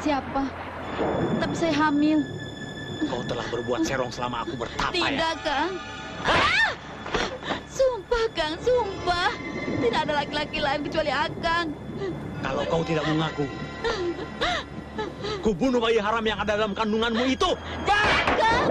siapa. Tapi saya hamil. Kau telah berbuat serong selama aku bertapa ya? Tidak, Kang. Ah! Sumpah, Kang, sumpah. Tidak ada laki-laki lain kecuali Akang. Kalau kau tidak mengaku, ku bunuh bayi haram yang ada dalam kandunganmu itu. Jangan, Kang.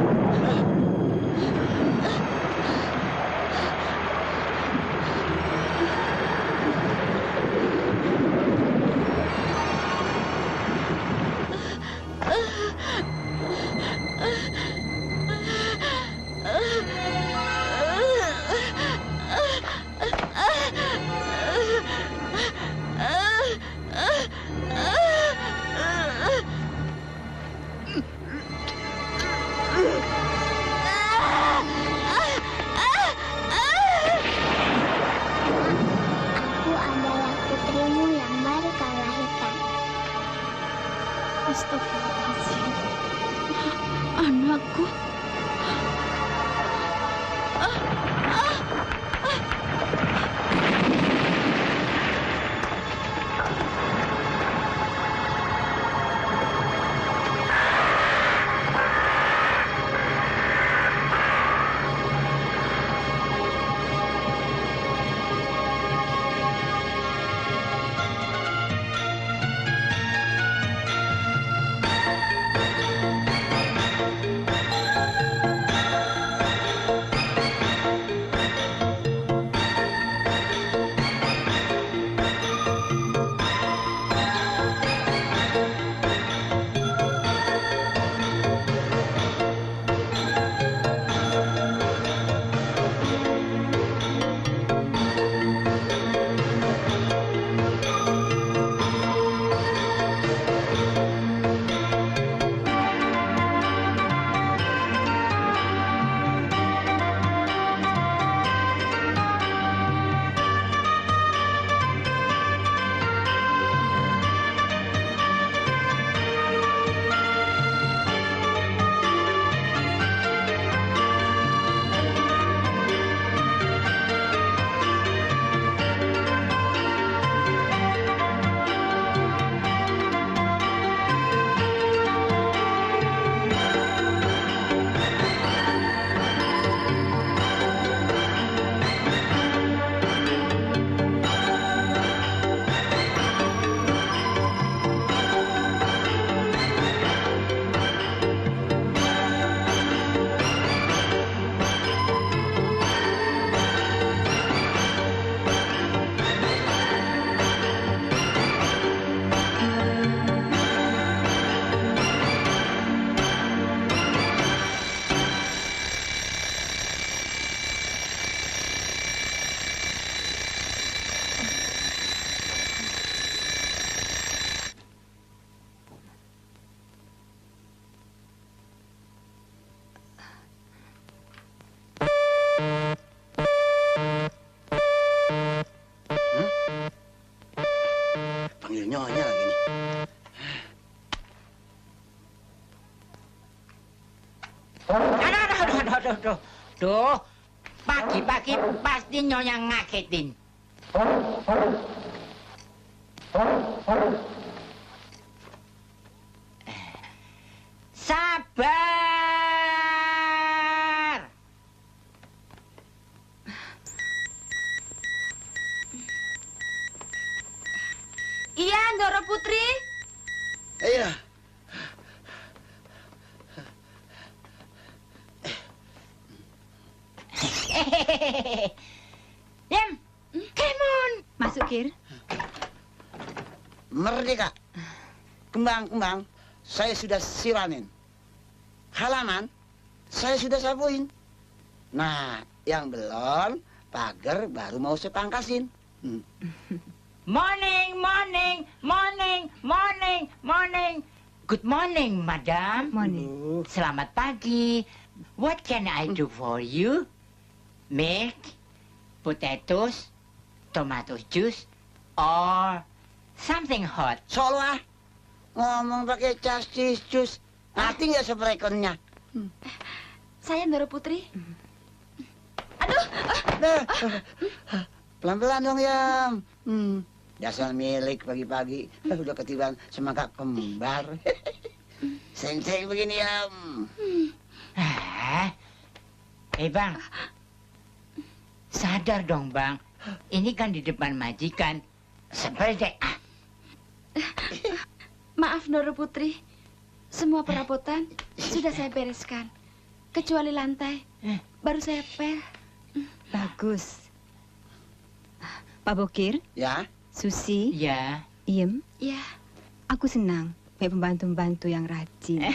Aku adalah putrimu yang baru kau lahirkan. Astagfirullahaladzim. Anakku. Panggil nyonya lagi nih. Aduh. Pagi-pagi pasti nyonya ngagetin. Sabar. Iya, Ndoro Putri. Iya. Yam, come on. Masuk, Kir. Merdeka. Kembang-kembang saya sudah siramin. Halaman saya sudah sapuin. Nah, yang belum pagar baru mau saya pangkasin. Morning. Good morning, madam. Morning. Selamat pagi. What can I do for you? Milk, potatoes, tomato juice, or something hot? Solo ah. Ngomong pakai castis jus. Ngerti nggak seprekonnya? Saya Ndoro Putri. Aduh. Pelan-pelan dong, Yam. Dasar milik pagi-pagi. Udah ketiban semangka kembar. Seng-seng begini ya. Bang. Sadar dong, Bang. Ini kan di depan majikan. Sebel deh. Maaf, Noro Putri. Semua perabotan sudah saya bereskan. Kecuali lantai. Baru saya pel. Bagus. Pak Bokir, Ya, Susi, Ya. Iem, Ya, aku senang punya pembantu-pembantu yang rajin.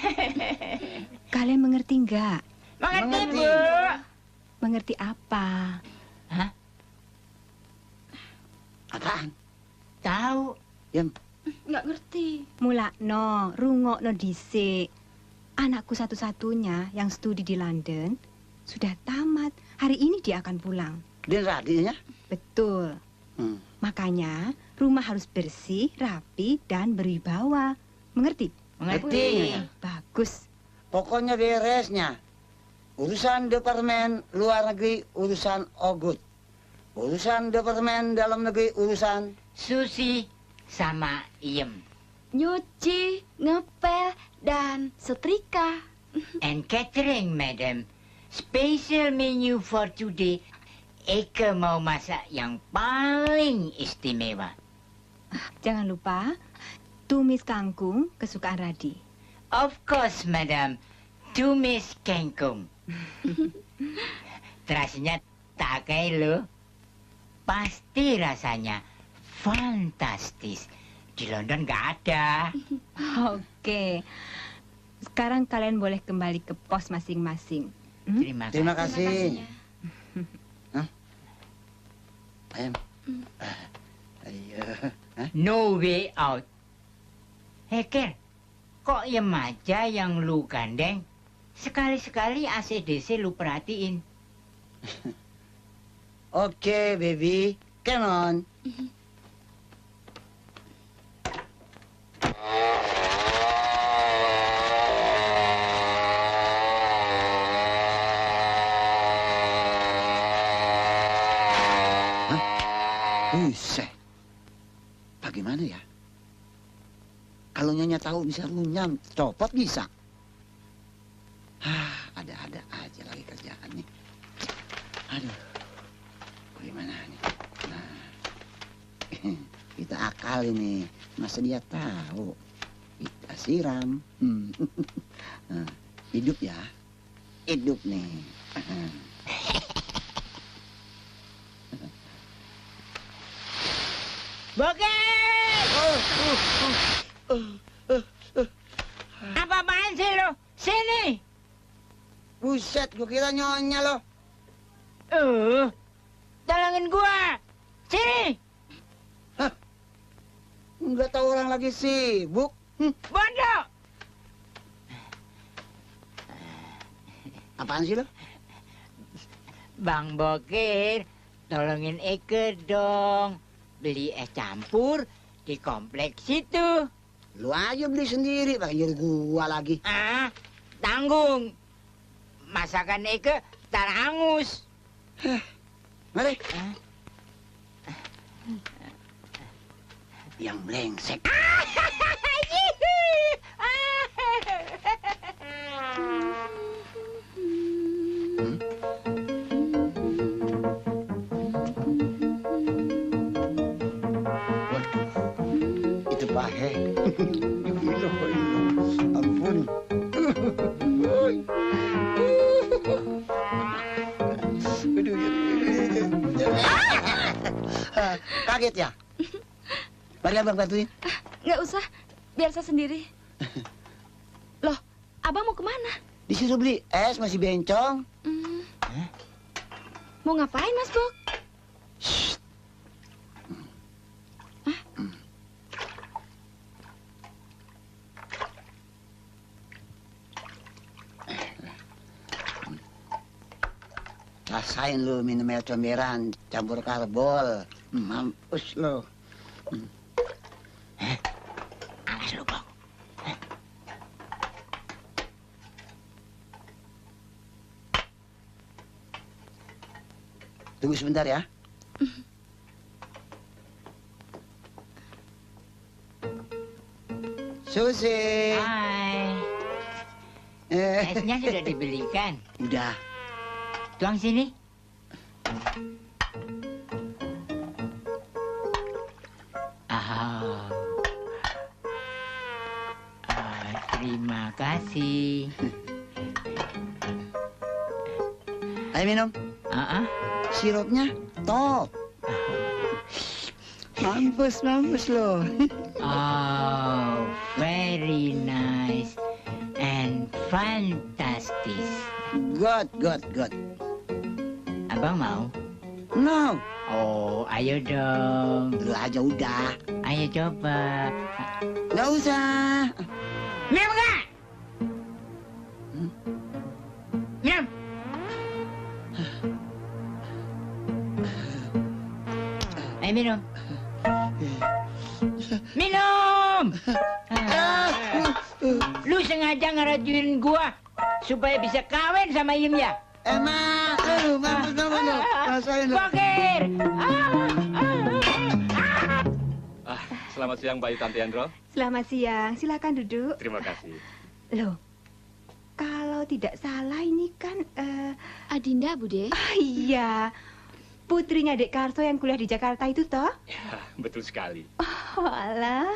Kalian mengerti nggak? Mengerti, Mengerti. Bu. Mengerti apa? Hah? apaan? Tahu. nggak ngerti. Mulakno, rungokno dhisik. Anakku satu-satunya yang studi di London sudah tamat. Hari ini dia akan pulang. Dia radinya? Betul. Hmm. Makanya rumah harus bersih, rapi, dan berwibawa. Mengerti? Mengerti. Bagus. Pokoknya beresnya. Urusan departemen luar negeri, urusan Ogut. Urusan departemen dalam negeri, urusan... Susi sama Iem. Nyuci, ngepel, dan setrika. And catering, madam. Special menu for today. Eke mau masak yang paling istimewa. Jangan lupa, tumis kangkung kesukaan Radi. Of course, madam. Tumis kangkung. Terasinya tak kayak lo. Pasti rasanya fantastis. Di London nggak ada. Oke. Sekarang kalian boleh kembali ke pos masing-masing. Terima kasih. Terima kasih. Makasih ya. Ayam. Ayo. No way out. Heker, kok Iem aja yang lu gandeng? Sekali-sekali ACDC lu perhatiin. Oke, baby. Come on. Buset. Bagaimana ya? Kalau Nyonya tahu bisa runyam, copot bisa. Ada-ada aja lagi kerjaan nih. Aduh. Bagaimana nih? Nah. Kita akal ini. Masa dia tahu? Kita siram. Nah, hidup ya. Hidup nih. Bokeh! Apa-apaan sih lo? Sini! Buset, gua kira Nyonya loh. Tolongin gua! Sini! Nggak tahu orang lagi sibuk. Bodoh! Apaan sih lo? Bang Bokir, tolongin Eke dong. Beli es campur di kompleks situ. Lu aja beli sendiri, pakai nyuruh gua lagi. Tanggung. Masakan Eke tar hangus. Mari. Yang brengsek. Itu pahe. Ampun. Kaget ya? Mari abang bantuin. Nggak usah, biar saya sendiri. Loh, abang mau kemana? Disuruh beli es masih bencong. Mau ngapain, Mas Bok? Rasain lu minum air comberan campur karbol. Mampus lu. Awas lu, Bang. Tunggu sebentar ya. Susi. Hai. Esnya sudah dibelikan. Udah. Tuang sini. Terima kasih. Ayo minum. Sirupnya top. Mampus loh. Oh, very nice and fantastic. Good. Abang mau? No. Oh, ayo dong. Lu aja udah. Ayo coba. Nggak usah. Minum nggak? Minum. Ayo minum. Minum. Lu sengaja ngeracunin gua supaya bisa kawin sama Iyem ya? Emang, mampus dong lu. Rasain lu. Bokir. Selamat siang, Mbak Tante Andro. Selamat siang, silakan duduk. Terima kasih. Loh, kalau tidak salah ini kan Adinda, Bude. iya, putrinya Dek Karso yang kuliah di Jakarta itu toh? Ya, betul sekali. Oh, alah,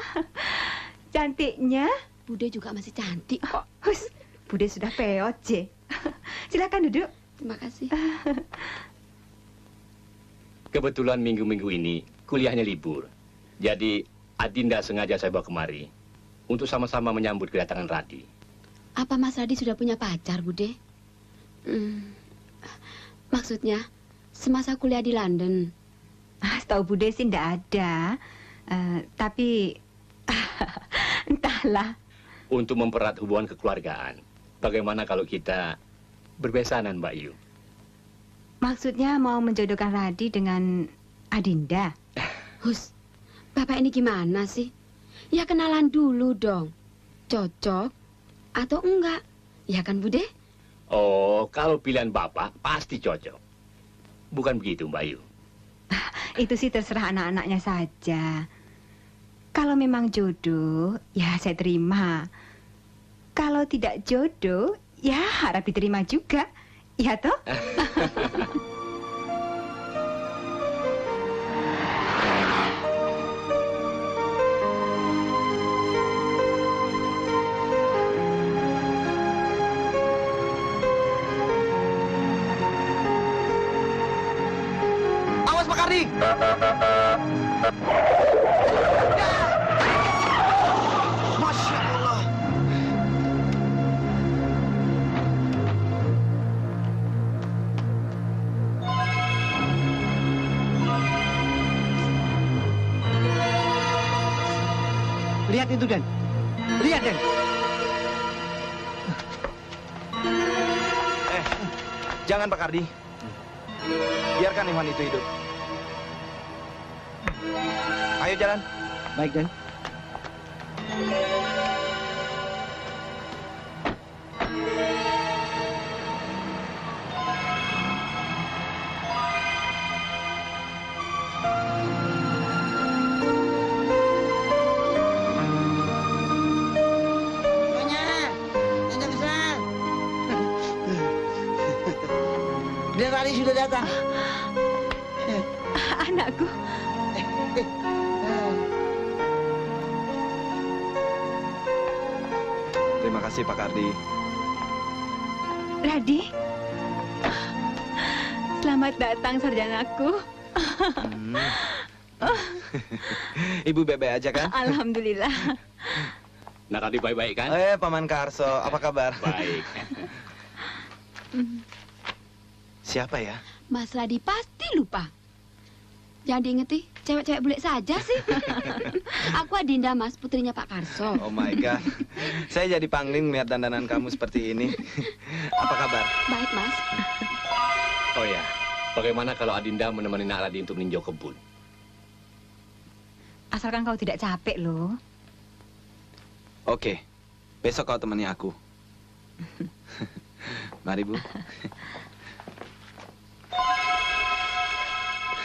cantiknya. Bude juga masih cantik kok. Hus, Bude sudah POC. Silakan duduk. Terima kasih. Kebetulan minggu-minggu ini kuliahnya libur. Jadi Adinda sengaja saya bawa kemari untuk sama-sama menyambut kedatangan Radi. Apa Mas Radi sudah punya pacar, Bude? Maksudnya, semasa kuliah di London. Setahu Bude sih ndak ada. Tapi entahlah. Untuk mempererat hubungan kekeluargaan, bagaimana kalau kita berbesanan, Mbak Yu? Maksudnya mau menjodohkan Radi dengan Adinda? Hus, Bapak ini gimana sih? Ya kenalan dulu dong. Cocok atau enggak? Ya kan, Bude? Oh, kalau pilihan Bapak pasti cocok. Bukan begitu, Mbak Yu? Itu sih terserah anak-anaknya saja. Kalau memang jodoh, ya saya terima. Kalau tidak jodoh, ya harap diterima juga. Ya toh? Awas Pak Kardi! Masya Allah. Lihat itu, Dan. Lihat, Dan. Jangan Pak Kardi. Biarkan Iwan itu hidup. Ayo jalan. Baik, Dan. Nyonya besar. Dan Radi sudah datang. Anakku, Terima kasih Pak Kardi. Radi. Selamat datang sarjanaku. Ibu bebe aja kan? Alhamdulillah. Nah, Radi baik-baik kan? Paman Karso, apa kabar? Baik. Siapa ya? Mas Radi pasti lupa. Jangan diingeti, cewek-cewek bule saja sih. Aku Adinda, Mas, putrinya Pak Karso. Oh my God. Saya jadi pangling melihat dandanan kamu seperti ini. Apa kabar? Baik, Mas. Oh ya, bagaimana kalau Adinda menemani Nak Radi untuk meninjau kebun? Asalkan kau tidak capek loh. Oke, besok kau temani aku. Mari, Bu.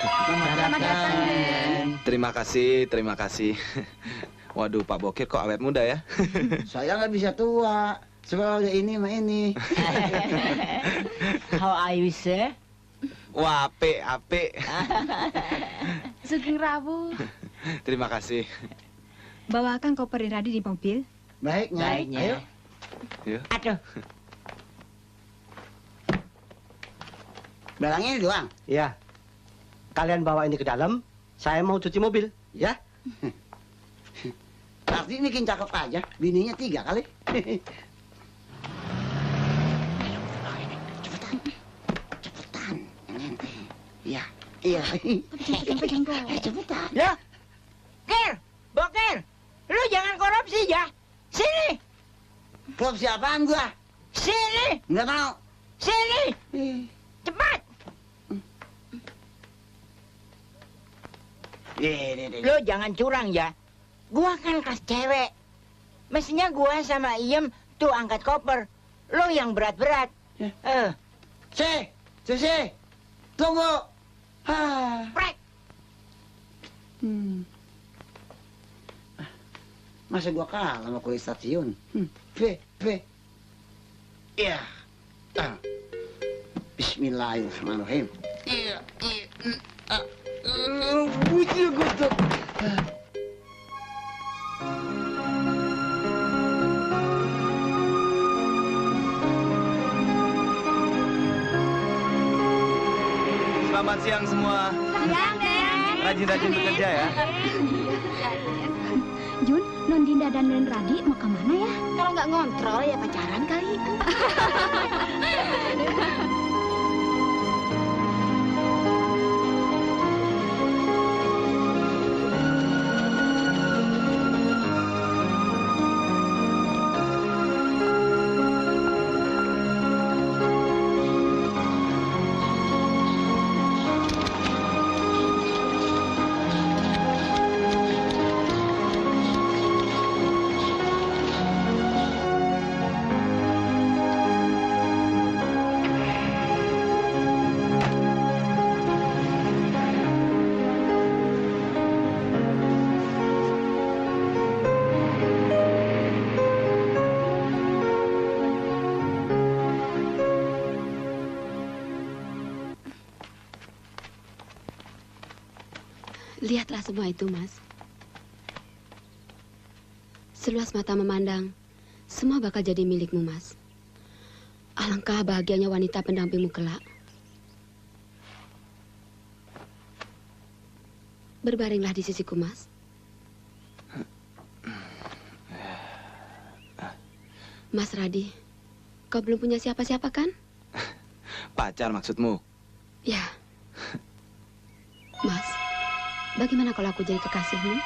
Selamat datang, Den. Terima kasih, terima kasih. Waduh, Pak Bokir kok awet muda ya? Saya nggak bisa tua. Sebagai ini mah ini. How are you, sir? Wah, apik. Sugeng rawuh. Terima kasih. Bawakan koper Radi di mobil. Baik, Nyai. Baiknya. Ayo. Yuk. Aduh, Barangnya ini doang. Iya. Kalian bawa ini ke dalam, saya mau cuci mobil, ya? Pasti bikin cakep aja. Bininya 3 kali. Cepetan. Iya. Iya. Pegang-pegang kok. Cepetan. loh, Kir, Bokir, lu jangan korupsi ya. Sini, Klub siapaan gua? sini, Nggak mau. sini, cepat. Lu jangan curang ya. Gua kan kas cewek. Mestinya gua sama Iem tuh angkat koper. Lu yang berat-berat. Ya. Susi, tunggu. Ah. Prek. Masa gua kalah sama kulit stasiun? V. Iya. Ah. Bismillahirrahmanirrahim. Iya. Bujuk gutuk. Selamat siang semua. Siang, Den. Rajin-rajin bekerja ya. Jun, Non Dinda dan Non Radi mau kemana ya? Kalau nggak ngontrol ya pacaran kali. Lihatlah semua itu, Mas. Seluas mata memandang, semua bakal jadi milikmu, Mas. Alangkah bahagianya wanita pendampingmu kelak. Berbaringlah di sisiku, Mas. Mas Radi, kau belum punya siapa-siapa kan? Pacar maksudmu? Ya. Mas, bagaimana kalau aku jadi kekasihmu?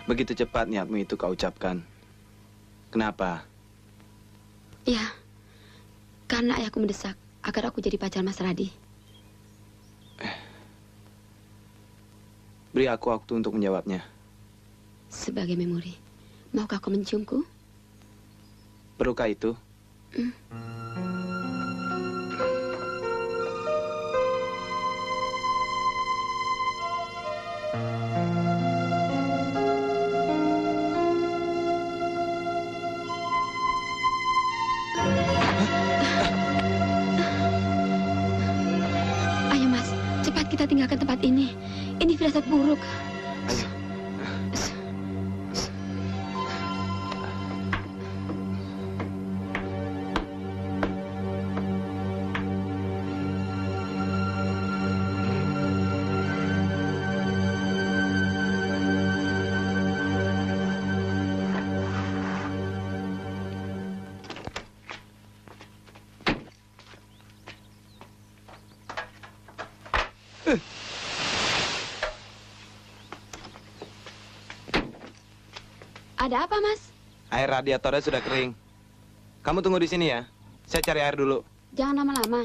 Begitu cepat niatmu itu kau ucapkan. Kenapa? Ya, karena ayahku mendesak agar aku jadi pacar Mas Radi. Beri aku waktu untuk menjawabnya. Sebagai memori, maukah kau menciumku? Perlukah itu? Ayo Mas, cepat kita tinggalkan tempat ini. Ini firasat buruk. Ayo. Ada apa, Mas? Air radiatornya sudah kering. Kamu tunggu di sini ya. Saya cari air dulu. Jangan lama-lama.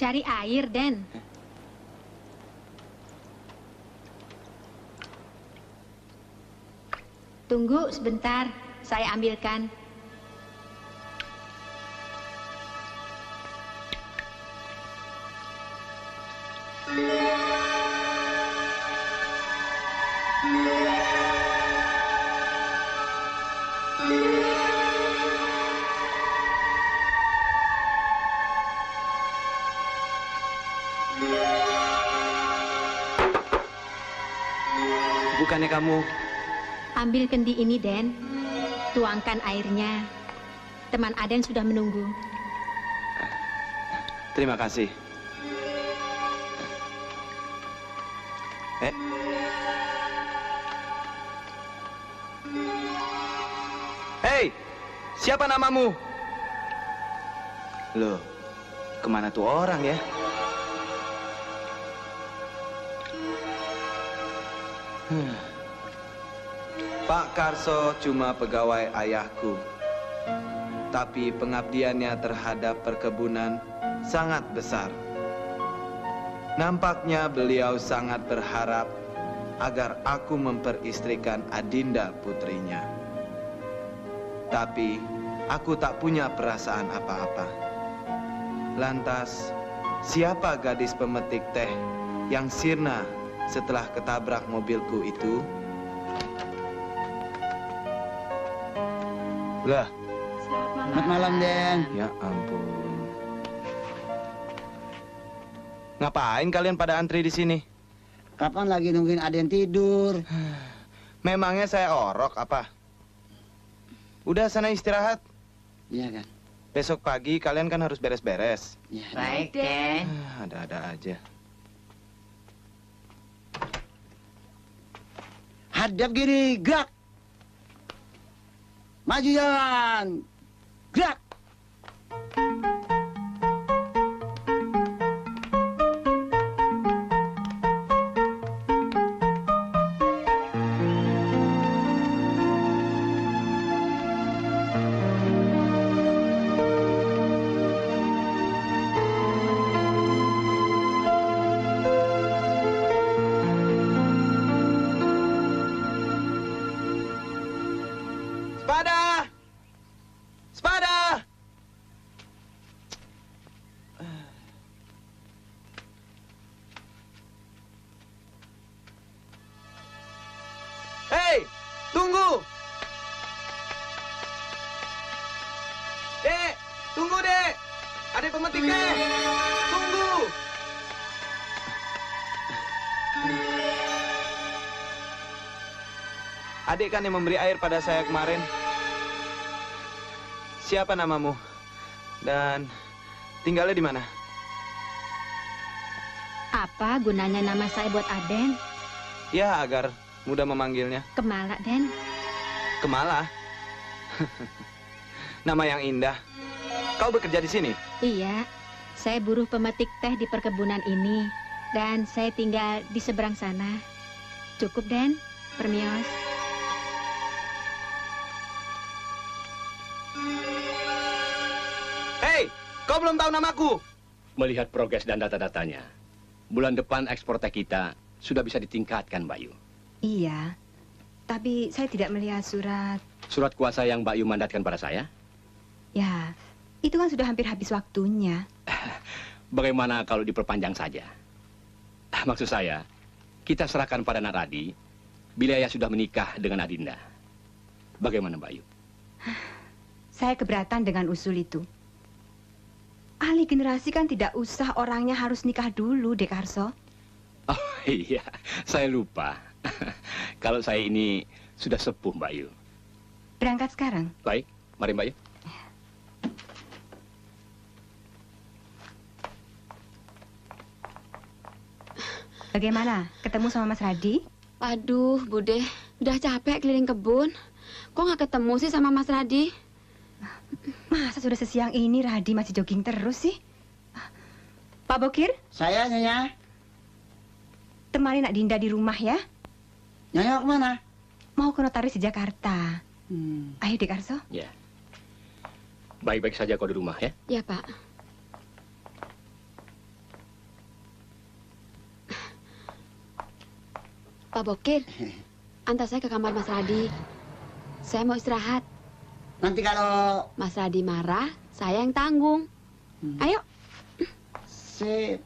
Cari air, Den. Tunggu sebentar, saya ambilkan. Bukannya kamu... Ambil kendi ini, Den. Tuangkan airnya. Teman Aden sudah menunggu. Terima kasih. Hei, siapa namamu? Loh, kemana tuh orang ya? Pak Karso cuma pegawai ayahku, tapi pengabdiannya terhadap perkebunan sangat besar. Nampaknya beliau sangat berharap agar aku memperistrikan Adinda putrinya. Tapi aku tak punya perasaan apa-apa. Lantas, siapa gadis pemetik teh yang sirna setelah ketabrak mobilku itu? Lah. Selamat malam, Den. Ya ampun. Ngapain kalian pada antri di sini? Kapan lagi nungguin Aden tidur? Memangnya saya orok apa? Udah sana istirahat. Iya kan. Besok pagi kalian kan harus beres-beres. Ya, Baik, Den. Ada-ada aja. Hadap kiri, gerak. Maju jalan, gerak. Sepada! Sepada! Hei, tunggu! Dek, tunggu, Dek! Ada pemetik, Dek! Tunggu! Adik kan yang memberi air pada saya kemarin. Siapa namamu? Dan tinggalnya di mana? Apa gunanya nama saya buat Aden? Ya, agar mudah memanggilnya. Kemala, Den. Kemala? Nama yang indah. Kau bekerja di sini? Iya, saya buruh pemetik teh di perkebunan ini. Dan saya tinggal di seberang sana. Cukup, Den? Permios. Hei, kau belum tahu namaku? Melihat progres dan data-datanya, bulan depan ekspor teh kita sudah bisa ditingkatkan, Mbak Yu. Iya, tapi saya tidak melihat surat. Surat kuasa yang Mbak Yu mandatkan pada saya? Ya, itu kan sudah hampir habis waktunya. Bagaimana kalau diperpanjang saja? Maksud saya, kita serahkan pada Naradi bila ia sudah menikah dengan Adinda. Bagaimana, Mbak Yu? Saya keberatan dengan usul itu. Ahli generasi kan tidak usah orangnya harus nikah dulu, Dek Karso. Oh iya, saya lupa. Kalau saya ini sudah sepuh, Mbak Yu. Berangkat sekarang? Baik, mari Mbak Yu. Bagaimana? Ketemu sama Mas Radi? Aduh, Bude, udah capek keliling kebun. Kok nggak ketemu sih sama Mas Radi? Masa sudah sesiang ini Radi masih jogging terus sih? Pak Bokir? Saya, Nyonya. Temani Nak Dinda di rumah ya. Nyonya kemana? Mau ke notaris di Jakarta. Ayo, Dek Karso. Ya. Baik-baik saja kau di rumah ya. Ya, Pak. Pak Bokir, antar saya ke kamar Mas Radi. Saya mau istirahat. Nanti kalau Mas Radi marah, saya yang tanggung. Ayo. sip.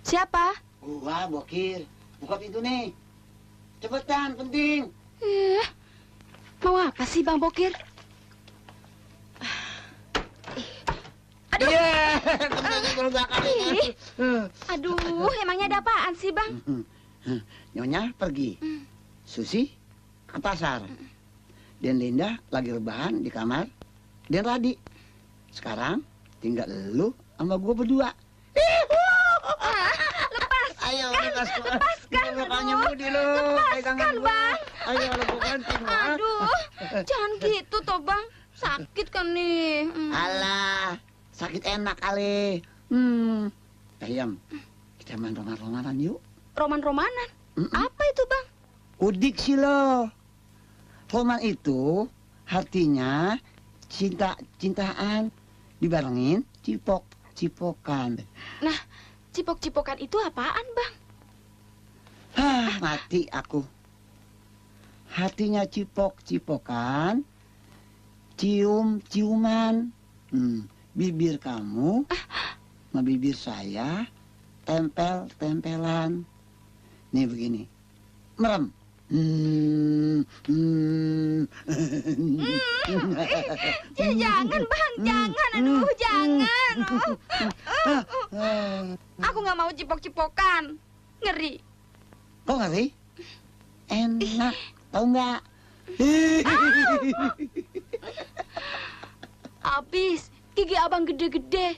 Siapa? Gua, Bokir. Buka pintu nih. Cepetan, penting. Mau apa sih Bang Bokir? Aduh. Aduh, emangnya ada apaan sih Bang? Nyonya pergi. Susi ke pasar. Dan Linda lagi rebahan di kamar. Dan Radi. Sekarang tinggal lu sama gua berdua. Ayo, lepaskan. Mukanya mudi lu. Lepaskan, Bang. Ayo, lepukan. Aduh, jangan gitu toh Bang. Sakit kan nih. Alah, sakit enak kali. Ayam, kita main roman-romanan yuk. Roman-romanan? Apa itu Bang? Udik sih lo. Roman itu artinya cinta-cintaan dibarengin cipok-cipokan. Nah, cipok-cipokan itu apaan Bang? Mati aku. Hatinya cipok-cipokan, cium-ciuman. Bibir kamu sama bibir saya tempel-tempelan. Nih begini. Merem. Jangan Bang, jangan. Aduh, jangan. Aku nggak mau cipok-cipokan. Ngeri. Kok ngeri? Enak, tahu nggak? Habis, gigi abang gede-gede.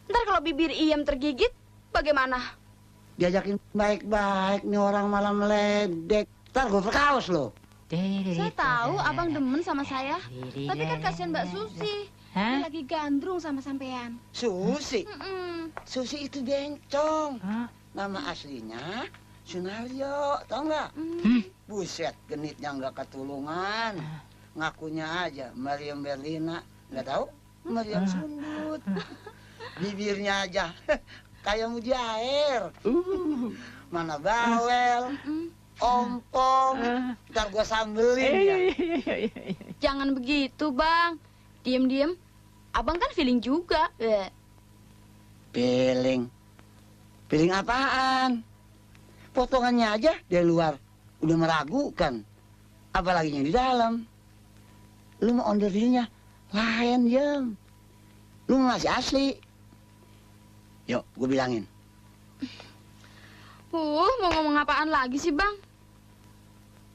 Ntar kalau bibir Iem tergigit, bagaimana? Diajakin baik-baik, nih orang malah meledek. Ntar gue perkaos lo. Saya tahu abang demen sama saya. Tapi kan kasihan Mbak Susi. Dia lagi gandrung sama sampean. Susi? Susi itu bencong. Nama aslinya Sunario, tau nggak? Buset, genitnya nggak ketulungan. Ngakunya aja Mariam Berlina. Nggak tahu? Mariam Sundut. Bibirnya aja kayak mujair. Mana bawel, ompong. Ntar gua sambelin ya. Jangan begitu, Bang. Diem-diem. Abang kan feeling juga. Feeling? Feeling apaan? Potongannya aja dari luar udah meragukan. Apalagi yang di dalam. Lu mau onder dirinya lain, Jem. Lu masih asli. Yuk, gue bilangin. Mau ngomong apaan lagi sih, Bang?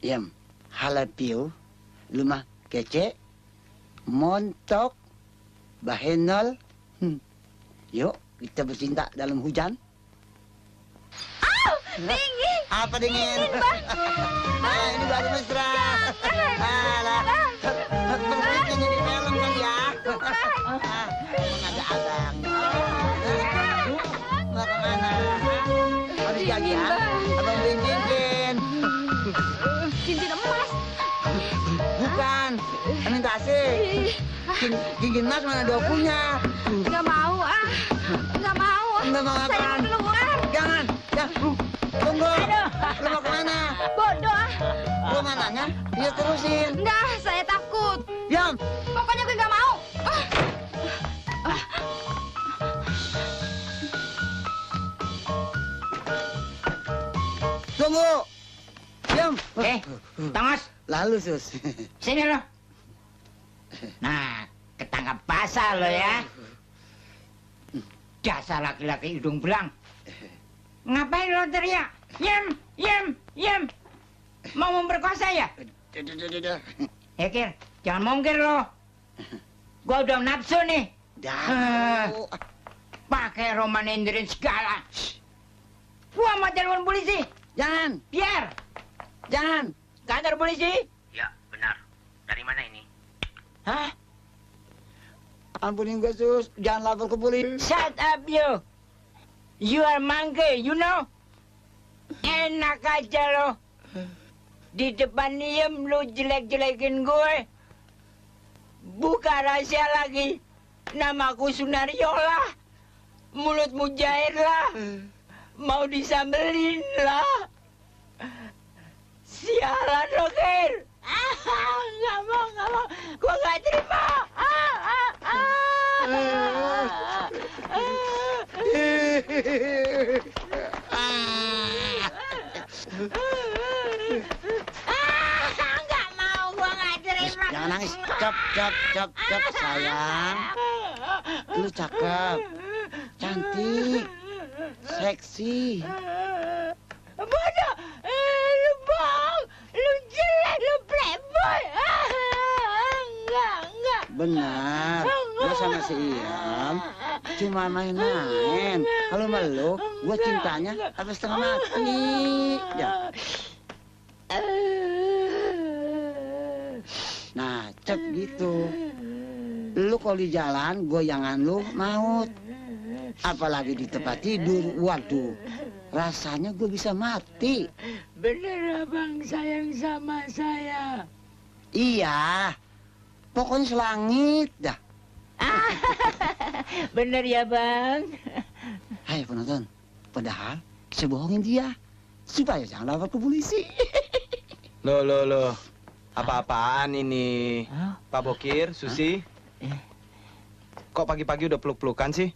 Yem, halapiu, lu mah kece, montok, bahenol. Yuk, kita bercinta dalam hujan. Dingin. Apa dingin? Dingin, Bang. Ini baru mesra. Alah. Berarti jadi film kan ya? Ada abang. Mau kemana? Habis gajian? Abang beliin cincin. Cincin emas. Bukan. Imitasi. Cincin emas mana dokunya? Nggak mau, Nggak mau. Nggak mau Saya apaan? mau keluar. Jangan. Tunggu. Lu mau kemana? Bodoh, Lu mananya? Dia terusin. Enggak, saya takut. Diam. Pokoknya gue nggak mau. Tunggu. Diam. Thomas. Lalu, Sus. Sini lo. Nah, ketangkap basah lo ya. Dasar laki-laki hidung belang. Ngapain lo teriak? Yem. Mau memperkosa ya? Kir, jangan mongkir lo. Gua udah nafsu nih. Pakai roman Indrin segala. Gua mau telepon polisi. Jangan. Biar. Jangan. Kantor polisi? Ya, benar. Dari mana ini? Hah? Ampunin gue, Sus. Jangan lapor ke polisi. Shut up, you. You are monkey, you know? Enak aja lo. Di depan Iem lu jelek-jelekin gue. Buka rahasia lagi. Namaku Sunaryolah. Mulutmu jairlah. Mau disambelin lah. Sialan lo, Kir. Nggak mau. Gua nggak terima. Nggak mau, gua nggak terima. Jangan nangis. Cop, sayang. Lu cakep, cantik, seksi. Bodoh, lu bohong, lu jelek, lu playboy. Enggak. Benar, gua sama si Iyam cuma main-main. Kalau meluk, gua cintanya sampai setengah mati. Ya. Nah, cep gitu. Lu kalau di jalan, goyangan lu maut. Apalagi di tempat tidur, waduh. Rasanya gue bisa mati. Bener abang sayang sama saya. Iya, pokoknya selangit dah. Bener ya bang. Hai penonton, padahal saya bohongin dia supaya jangan lapor ke polisi. Loh. Apa-apaan ini? Pak Bokir, Susi? Kok pagi-pagi udah peluk-pelukan sih?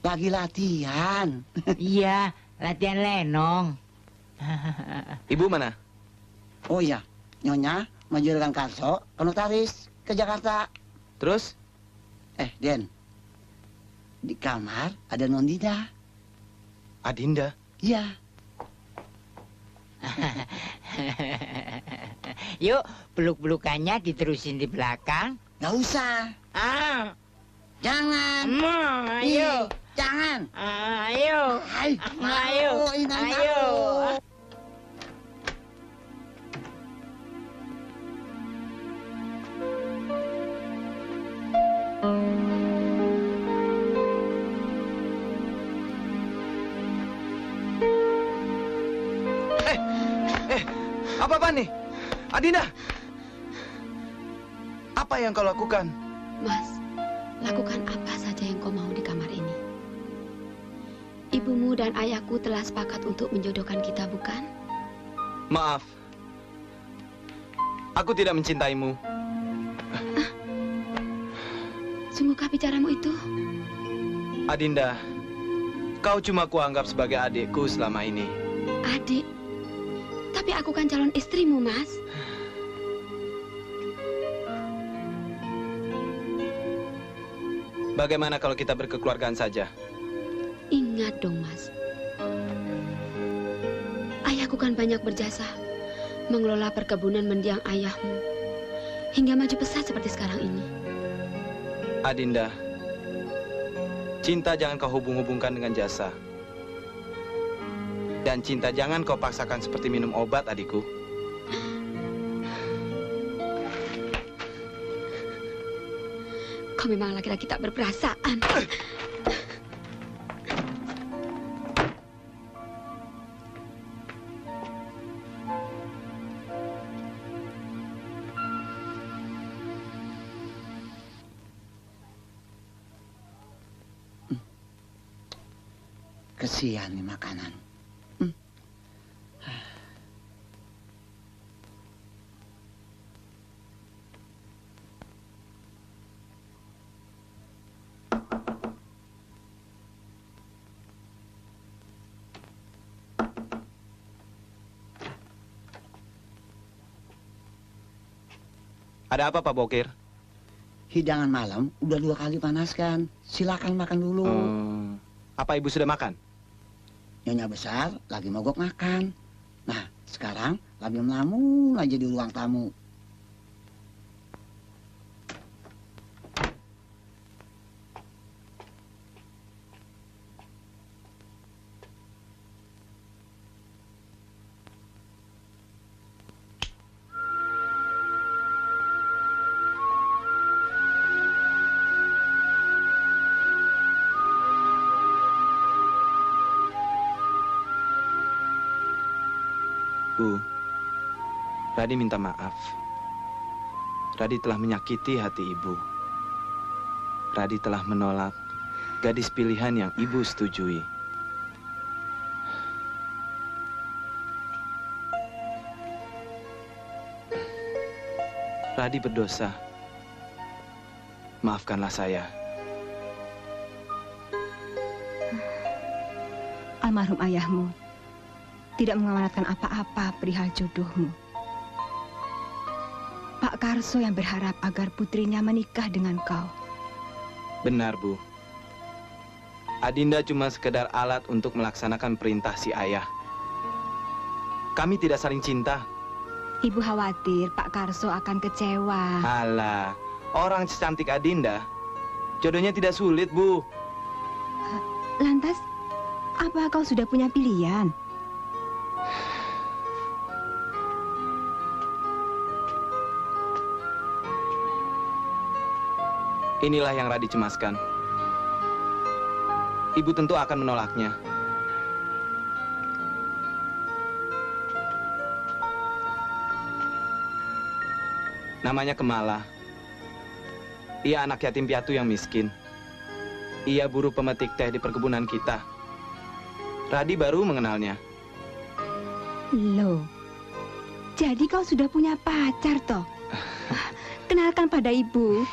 Lagi latihan. Iya, latihan lenong. Ibu mana? Oh iya, Nyonya menjualkan Karso ke notaris ke Jakarta. Terus? Den, di kamar ada Nondida. Adinda? Iya. Yuk, peluk-pelukannya diterusin di belakang. Nggak usah. Jangan. Ayo. Jangan. Ayo. Ayo. Apa-apaan nih? Adinda! Apa yang kau lakukan? Mas, lakukan apa saja yang kau mau di kamar ini. Ibumu dan ayahku telah sepakat untuk menjodohkan kita, bukan? Maaf. Aku tidak mencintaimu. Sungguhkah bicaramu itu? Adinda, kau cuma kuanggap sebagai adikku selama ini. Adik? Tapi aku kan calon istrimu, Mas. Bagaimana kalau kita berkekeluargaan saja? Ingat dong, Mas. Ayahku kan banyak berjasa mengelola perkebunan mendiang ayahmu hingga maju pesat seperti sekarang ini. Adinda, cinta jangan kau hubung-hubungkan dengan jasa. Dan cinta jangan kau paksakan seperti minum obat, adikku. Kau memang laki-laki tak berperasaan. Kesian nih makanan. Ada apa, Pak Bokir? Hidangan malam udah 2 kali panaskan. Silakan makan dulu. Apa ibu sudah makan? Nyonya besar lagi mogok makan. Nah, sekarang lagi melamun aja di ruang tamu. Bu, Radi minta maaf. Radi telah menyakiti hati ibu. Radi telah menolak gadis pilihan yang ibu setujui. Radi berdosa. Maafkanlah saya. Almarhum ayahmu tidak mengamanatkan apa-apa perihal jodohmu. Pak Karso yang berharap agar putrinya menikah dengan kau. Benar, Bu. Adinda cuma sekedar alat untuk melaksanakan perintah si ayah. Kami tidak saling cinta. Ibu khawatir Pak Karso akan kecewa. Alah, orang secantik Adinda, jodohnya tidak sulit, Bu. Lantas, apa kau sudah punya pilihan? Inilah yang Radi cemaskan. Ibu tentu akan menolaknya. Namanya Kemala. Ia anak yatim piatu yang miskin. Ia buruh pemetik teh di perkebunan kita. Radi baru mengenalnya. Loh, jadi kau sudah punya pacar toh? Kenalkan pada ibu.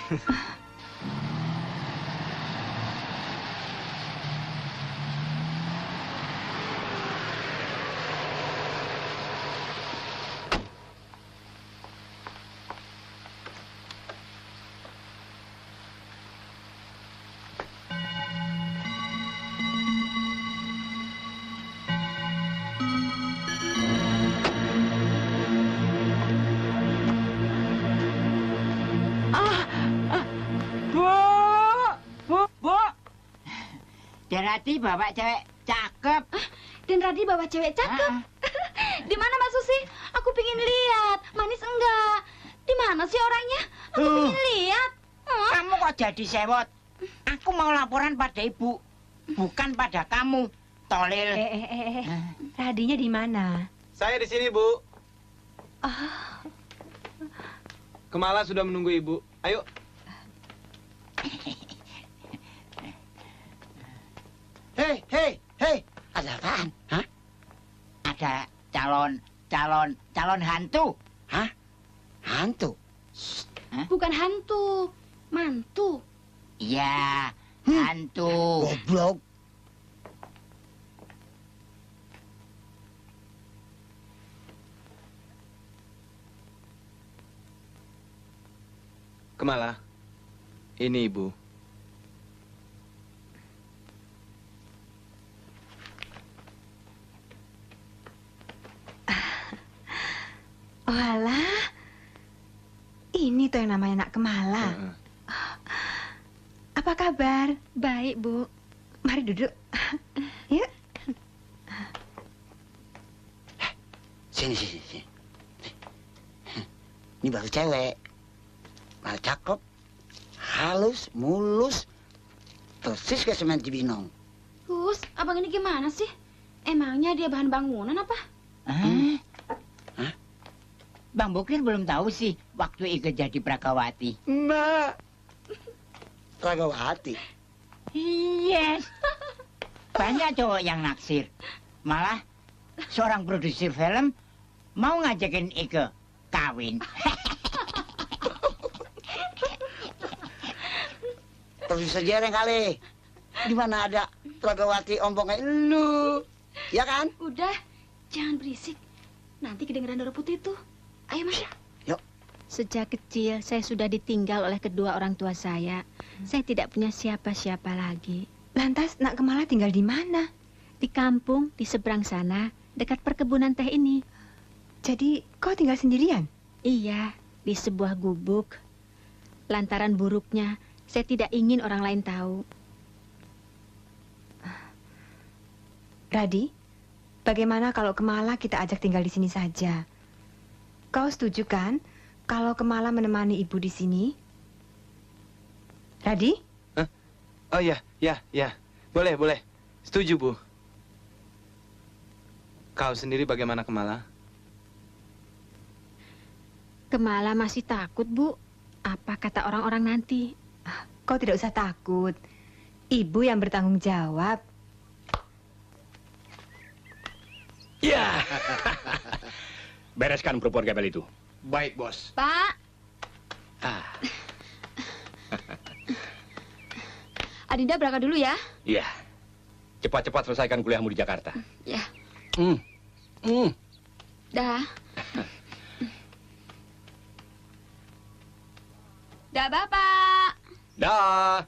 Dan Radi bawa cewek cakep. Dan Radi bawa cewek cakep. Di mana Mbak Susi? Aku pingin lihat. Manis enggak? Di mana sih orangnya? Aku pingin lihat. Kamu kok jadi sewot? Aku mau laporan pada ibu, bukan pada kamu, tolil. Radinya di mana? Saya di sini, Bu. Kemala sudah menunggu Ibu. Ayo. Hei, ada apaan? Hah? Ada calon hantu. Hah? Hantu? Bukan hantu, mantu. Iya, hantu. Goblok. Kemala, ini Ibu. Walah, ini tuh yang namanya anak Kemala. Apa kabar? Baik, Bu. Mari duduk. Yuk. Sini. Ini baru cewek. Malah cakep, halus, mulus, persis kayak semen Cibinong. Gus, abang ini gimana sih? Emangnya dia bahan bangunan apa? Hah? Bang Bukir belum tahu sih waktu Ike jadi Prakawati. Mbak. Prakawati. Yes. Banyak cowok yang naksir. Malah seorang produser film mau ngajakin Ike kawin. Produser Jereng kali. Di mana ada Prakawati ompongnya lu. Ya kan? Udah, jangan berisik. Nanti kedengeran darah putih tuh. Ayo, Mas. Yuk. Sejak kecil saya sudah ditinggal oleh kedua orang tua saya. Saya tidak punya siapa-siapa lagi. Lantas nak Kemala tinggal di mana? Di kampung, di seberang sana, dekat perkebunan teh ini. Jadi kau tinggal sendirian? Iya, di sebuah gubuk. Lantaran buruknya, saya tidak ingin orang lain tahu. Radi, bagaimana kalau Kemala kita ajak tinggal di sini saja? Kau setuju kan kalau Kemala menemani ibu di sini? Radi? Oh ya. Boleh. Setuju, Bu. Kau sendiri bagaimana, Kemala? Kemala masih takut, Bu. Apa kata orang-orang nanti? Kau tidak usah takut. Ibu yang bertanggung jawab. Ya. Bereskan perempuan gembel itu. Baik, Bos. Pak. Adinda berangkat dulu ya. Iya. Cepat-cepat selesaikan kuliahmu di Jakarta. Ya. Dah. Dah, Bapak. Dah.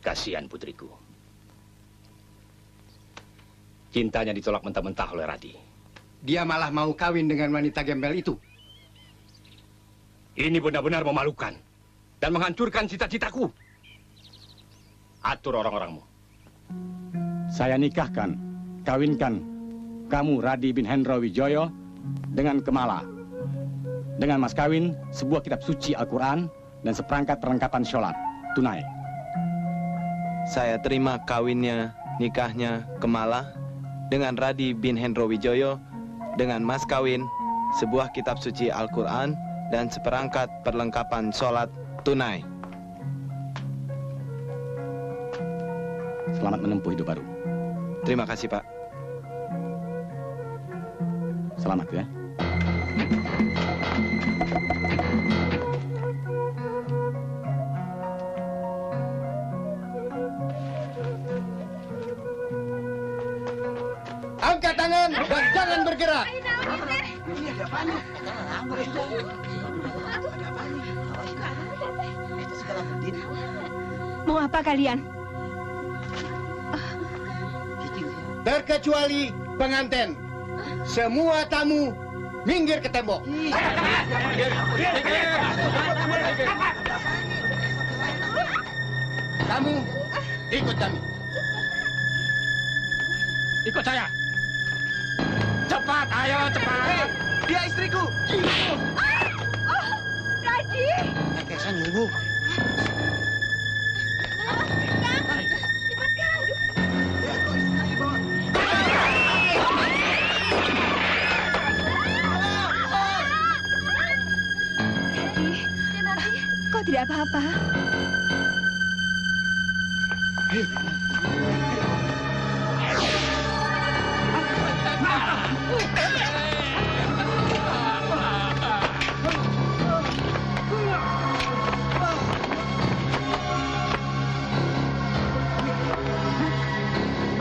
Kasihan putriku. Cintanya ditolak mentah-mentah oleh Radi. Dia malah mau kawin dengan wanita gembel itu. Ini benar-benar memalukan dan menghancurkan cita-citaku. Atur orang-orangmu. Saya nikahkan, kawinkan kamu Radi bin Hendro Wijoyo dengan Kemala. Dengan mas kawin, sebuah kitab suci Al-Quran dan seperangkat perlengkapan sholat, tunai. Saya terima kawinnya, nikahnya Kemala dengan Radi bin Hendro Wijoyo dengan mas kawin, sebuah kitab suci Al-Quran dan seperangkat perlengkapan sholat tunai. Selamat menempuh hidup baru. Terima kasih, Pak. Selamat ya. Angkat tangan dan jangan bergerak. Mau apa kalian? Terkecuali pengantin. Semua tamu minggir ke tembok. Kamu ikut kami. Ikut saya. Cepat, ayo cepat. Dia istriku. Radi! Kesan ibu. Kau tidak apa-apa.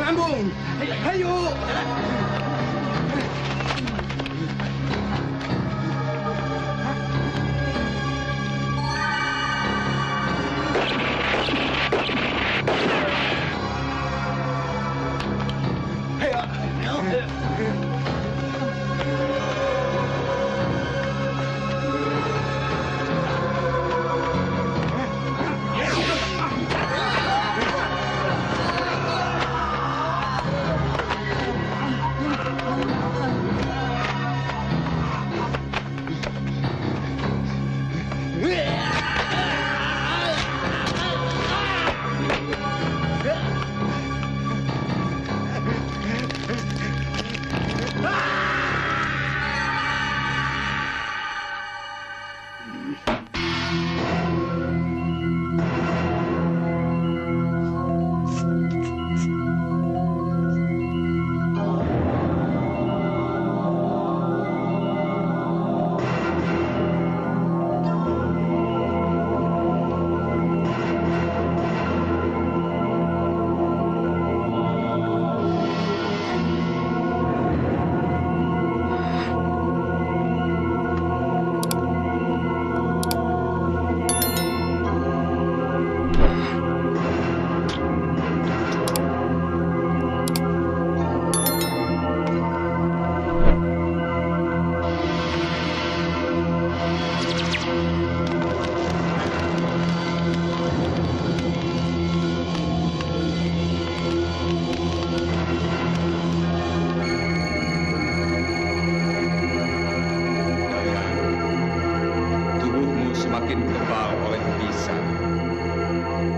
Sambung. Ayo.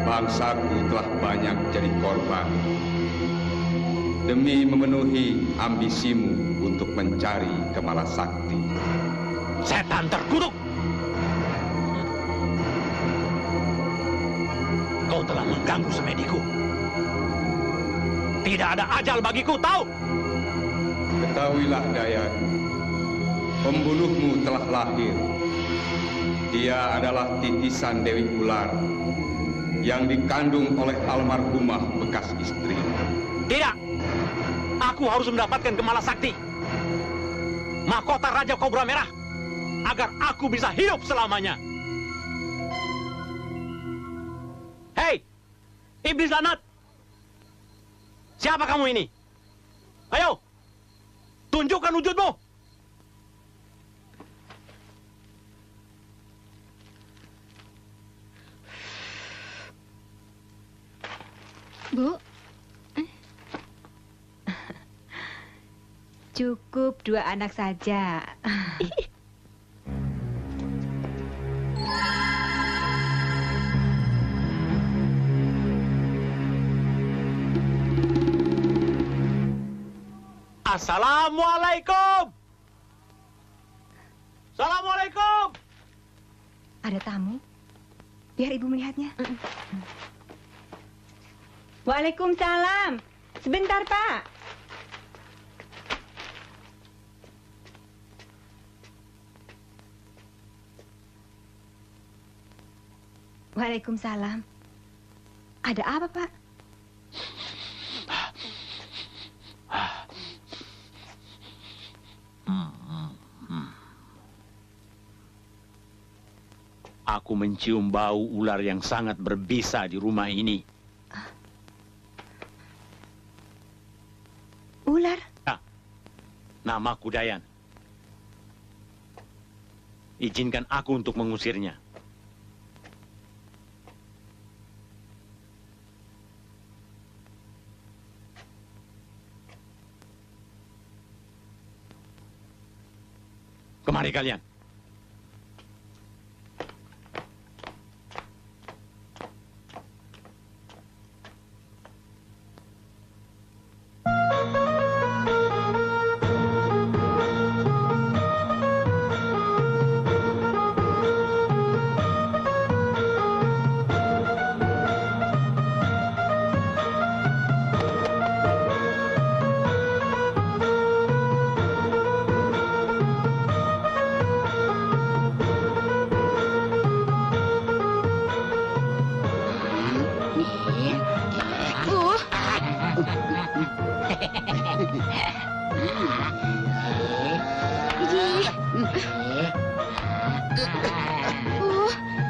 Bangsaku telah banyak jadi korban. demi memenuhi ambisimu untuk mencari Kemala Sakti. Setan terkutuk! Kau telah mengganggu semediku. Tidak ada ajal bagiku, tahu? Ketahuilah, Dayan, pembunuhmu telah lahir. Dia adalah titisan Dewi Ular yang dikandung oleh almarhumah bekas istri. Tidak! Aku harus mendapatkan Kemala Sakti, mahkota Raja Kobra Merah, agar aku bisa hidup selamanya. Hei, iblis lanat! Siapa kamu ini? Ayo, tunjukkan wujudmu! Bu, cukup 2 anak saja. Assalamualaikum! Assalamualaikum! Ada tamu? Biar ibu melihatnya. Waalaikumsalam. Sebentar, Pak. Waalaikumsalam. Ada apa, Pak? Aku mencium bau ular yang sangat berbisa di rumah ini. Ular? Ya, namaku Dayan. Izinkan aku untuk mengusirnya. Kemari kalian.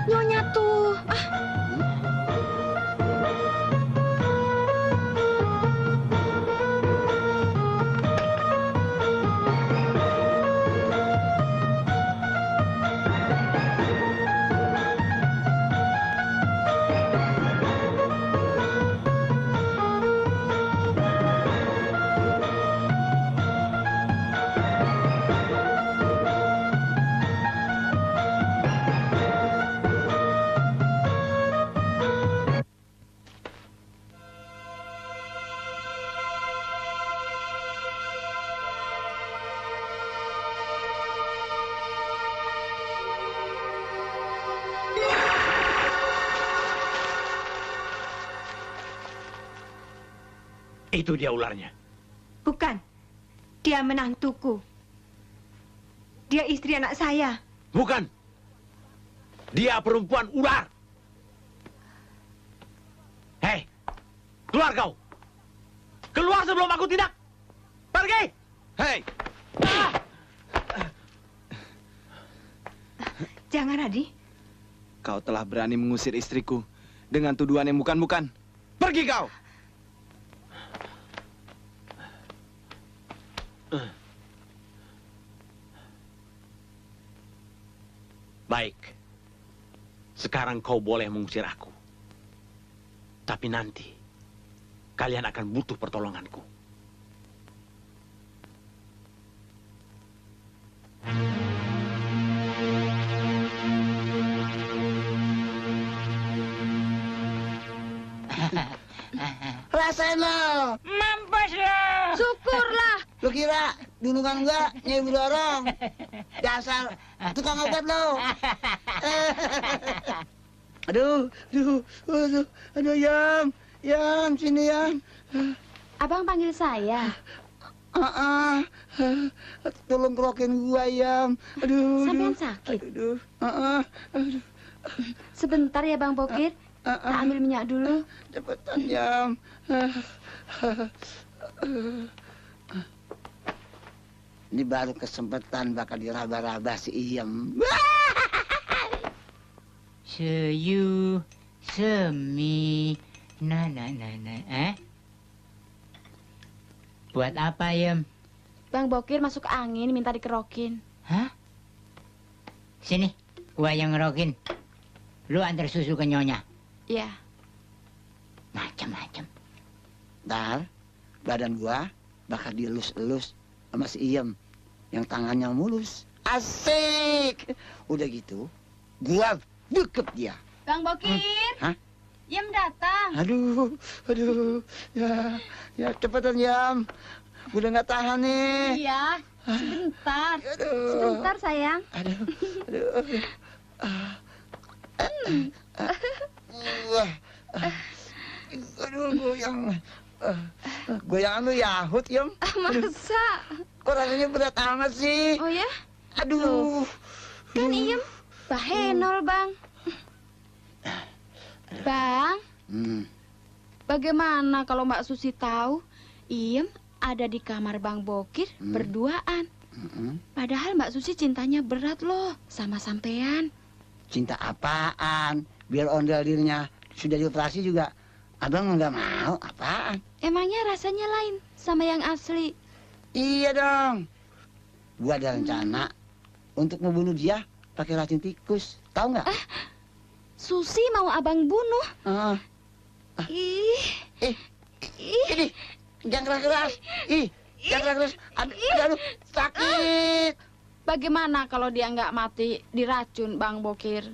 Nyonya tuh. Itu dia ularnya. Bukan. Dia menantuku. Dia istri anak saya. Bukan. Dia perempuan ular. Hei, keluar kau. Keluar sebelum aku tindak. Pergi. Hei. Jangan, Adi. Kau telah berani mengusir istriku dengan tuduhan yang bukan-bukan. Pergi kau. Baik. Sekarang kau boleh mengusir aku. Tapi nanti kalian akan butuh pertolonganku. Rasain lo. Mampus lo. Lu kira dulungan gua nyebu dorong? Dasar tukang obat lo. Aduh, Yam, sini Yam. Abang panggil saya. Tolong kerokin gua Yam. Aduh. Sampean sakit? Aduh. Sebentar ya Bang Bokir. Tak ambil minyak dulu. Cepetan Yam. Ini baru kesempatan bakal diraba-raba si Iem. Seyu, semi, Buat apa, Yem? Bang Bokir masuk angin minta dikerokin. Hah? Sini, gua yang ngerokin. Lu antar susu ke Nyonya. Iya. Macam-macam. Ntar, badan gua bakal dielus-elus sama si Iem yang tangannya mulus. Asik. Udah gitu, gua deket dia. Bang Bokir. Hah? Yem datang. Aduh. Ya cepetan Yam. Udah nggak tahan nih. Iya, sebentar. Aduh. Sebentar sayang. Aduh. Aduh, goyangan lu Yahut, Yam. Masa? Kok rasanya berat amat sih? Oh ya? Aduh. Kan Iem bahenol, Bang. Bang, bagaimana kalau Mbak Susi tahu Iem ada di kamar Bang Bokir berduaan? Padahal Mbak Susi cintanya berat loh sama sampean. Cinta apaan? Biar ondel dirinya sudah dioperasi juga abang nggak mau. Apaan? Emangnya rasanya lain sama yang asli? Iya dong. Gua ada rencana untuk membunuh dia pakai racun tikus. Tahu nggak? Susi mau abang bunuh? Ini jangan keras-keras. Jangan keras-keras. Aduh, sakit. Bagaimana kalau dia nggak mati diracun, Bang Bokir?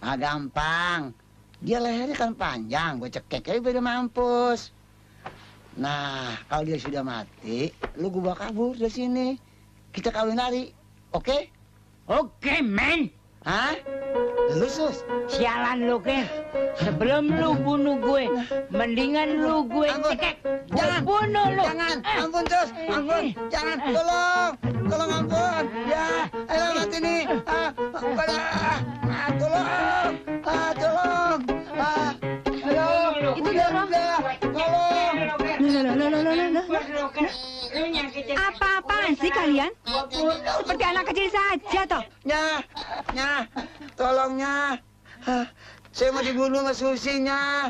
Gampang. Dia lehernya kan panjang, gue cekek aja udah mampus. Nah, kalau dia sudah mati, lu gue bawa kabur dari sini. Kita kawin lari, oke? Oke, men. Hah? Lu sus? Sialan lu, Ken. Sebelum lu bunuh gue, mendingan lu gue cekek. Jangan bunuh lu. Jangan, ampun sus, ampun. Jangan, tolong ampun. Ya, ayo mati nih. Tolong. Ayo. Itu dorong. Apa-apaan sih kalian? Seperti anak kecil saja toh. Nya, tolongnya. Saya mau dibunuh sama Susinya.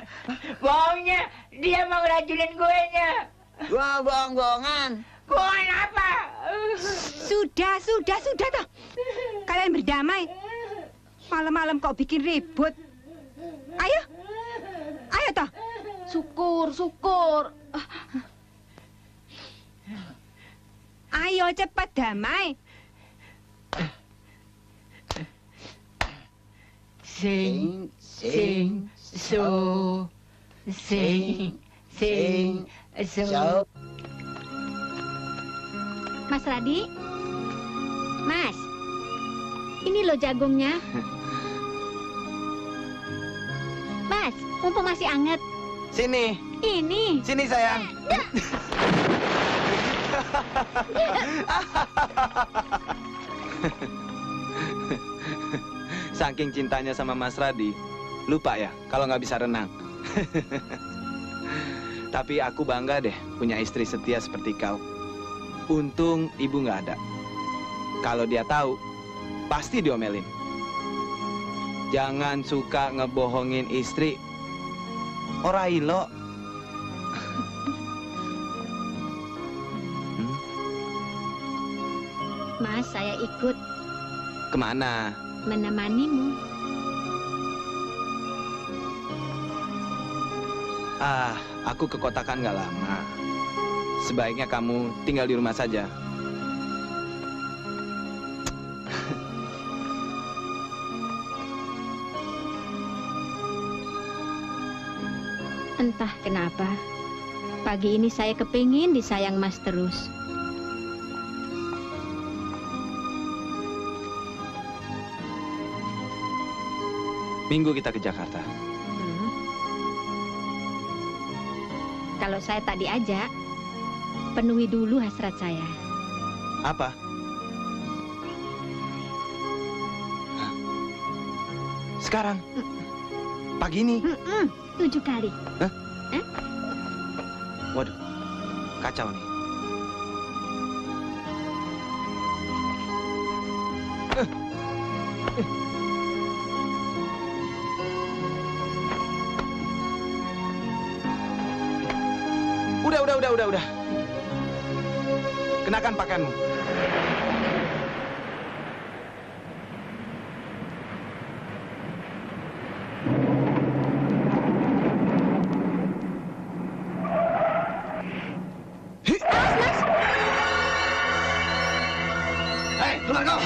Bohongnya, dia mau racunin gue nya. Gua bohong-bohongan. Bohongan apa? Sudah toh. Kalian berdamai. Malam-malam kok bikin ribut. Ayo toh. Syukur. Ayo cepat damai. Sing, so. Mas Radi? Mas, ini loh jagungnya. Mas, mumpung masih anget. Sini. Ini. Sini sayang. Saking cintanya sama Mas Radi, lupa ya kalau nggak bisa renang. Tapi aku bangga deh punya istri setia seperti kau. Untung ibu nggak ada. Kalau dia tahu, pasti diomelin. Jangan suka ngebohongin istri. Ora ilo. Mas, saya ikut Kemana? menemanimu. Aku ke kota kan nggak lama. Sebaiknya kamu tinggal di rumah saja. Entah kenapa, Pagi ini saya kepingin disayang Mas terus. Minggu kita ke Jakarta. Kalau saya tak diajak, penuhi dulu hasrat saya. Apa? Sekarang? Pagi ini? 7 kali. Hah? Waduh, kacau nih. Udah. Kenakan pakaianmu. Hei, keluar kau!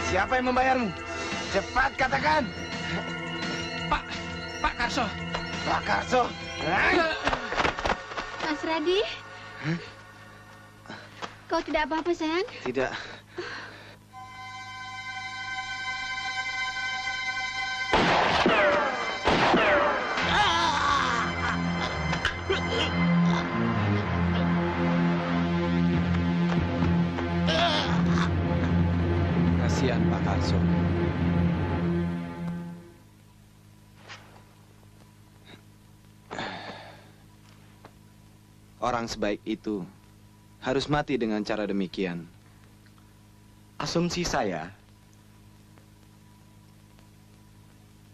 Siapa yang membayarmu? Cepat katakan. Pak Karso. Pak Karso. Mas Radi? Kau tidak apa-apa, sayang? Tidak. Kasihan Pak Karso. Orang sebaik itu harus mati dengan cara demikian. Asumsi saya,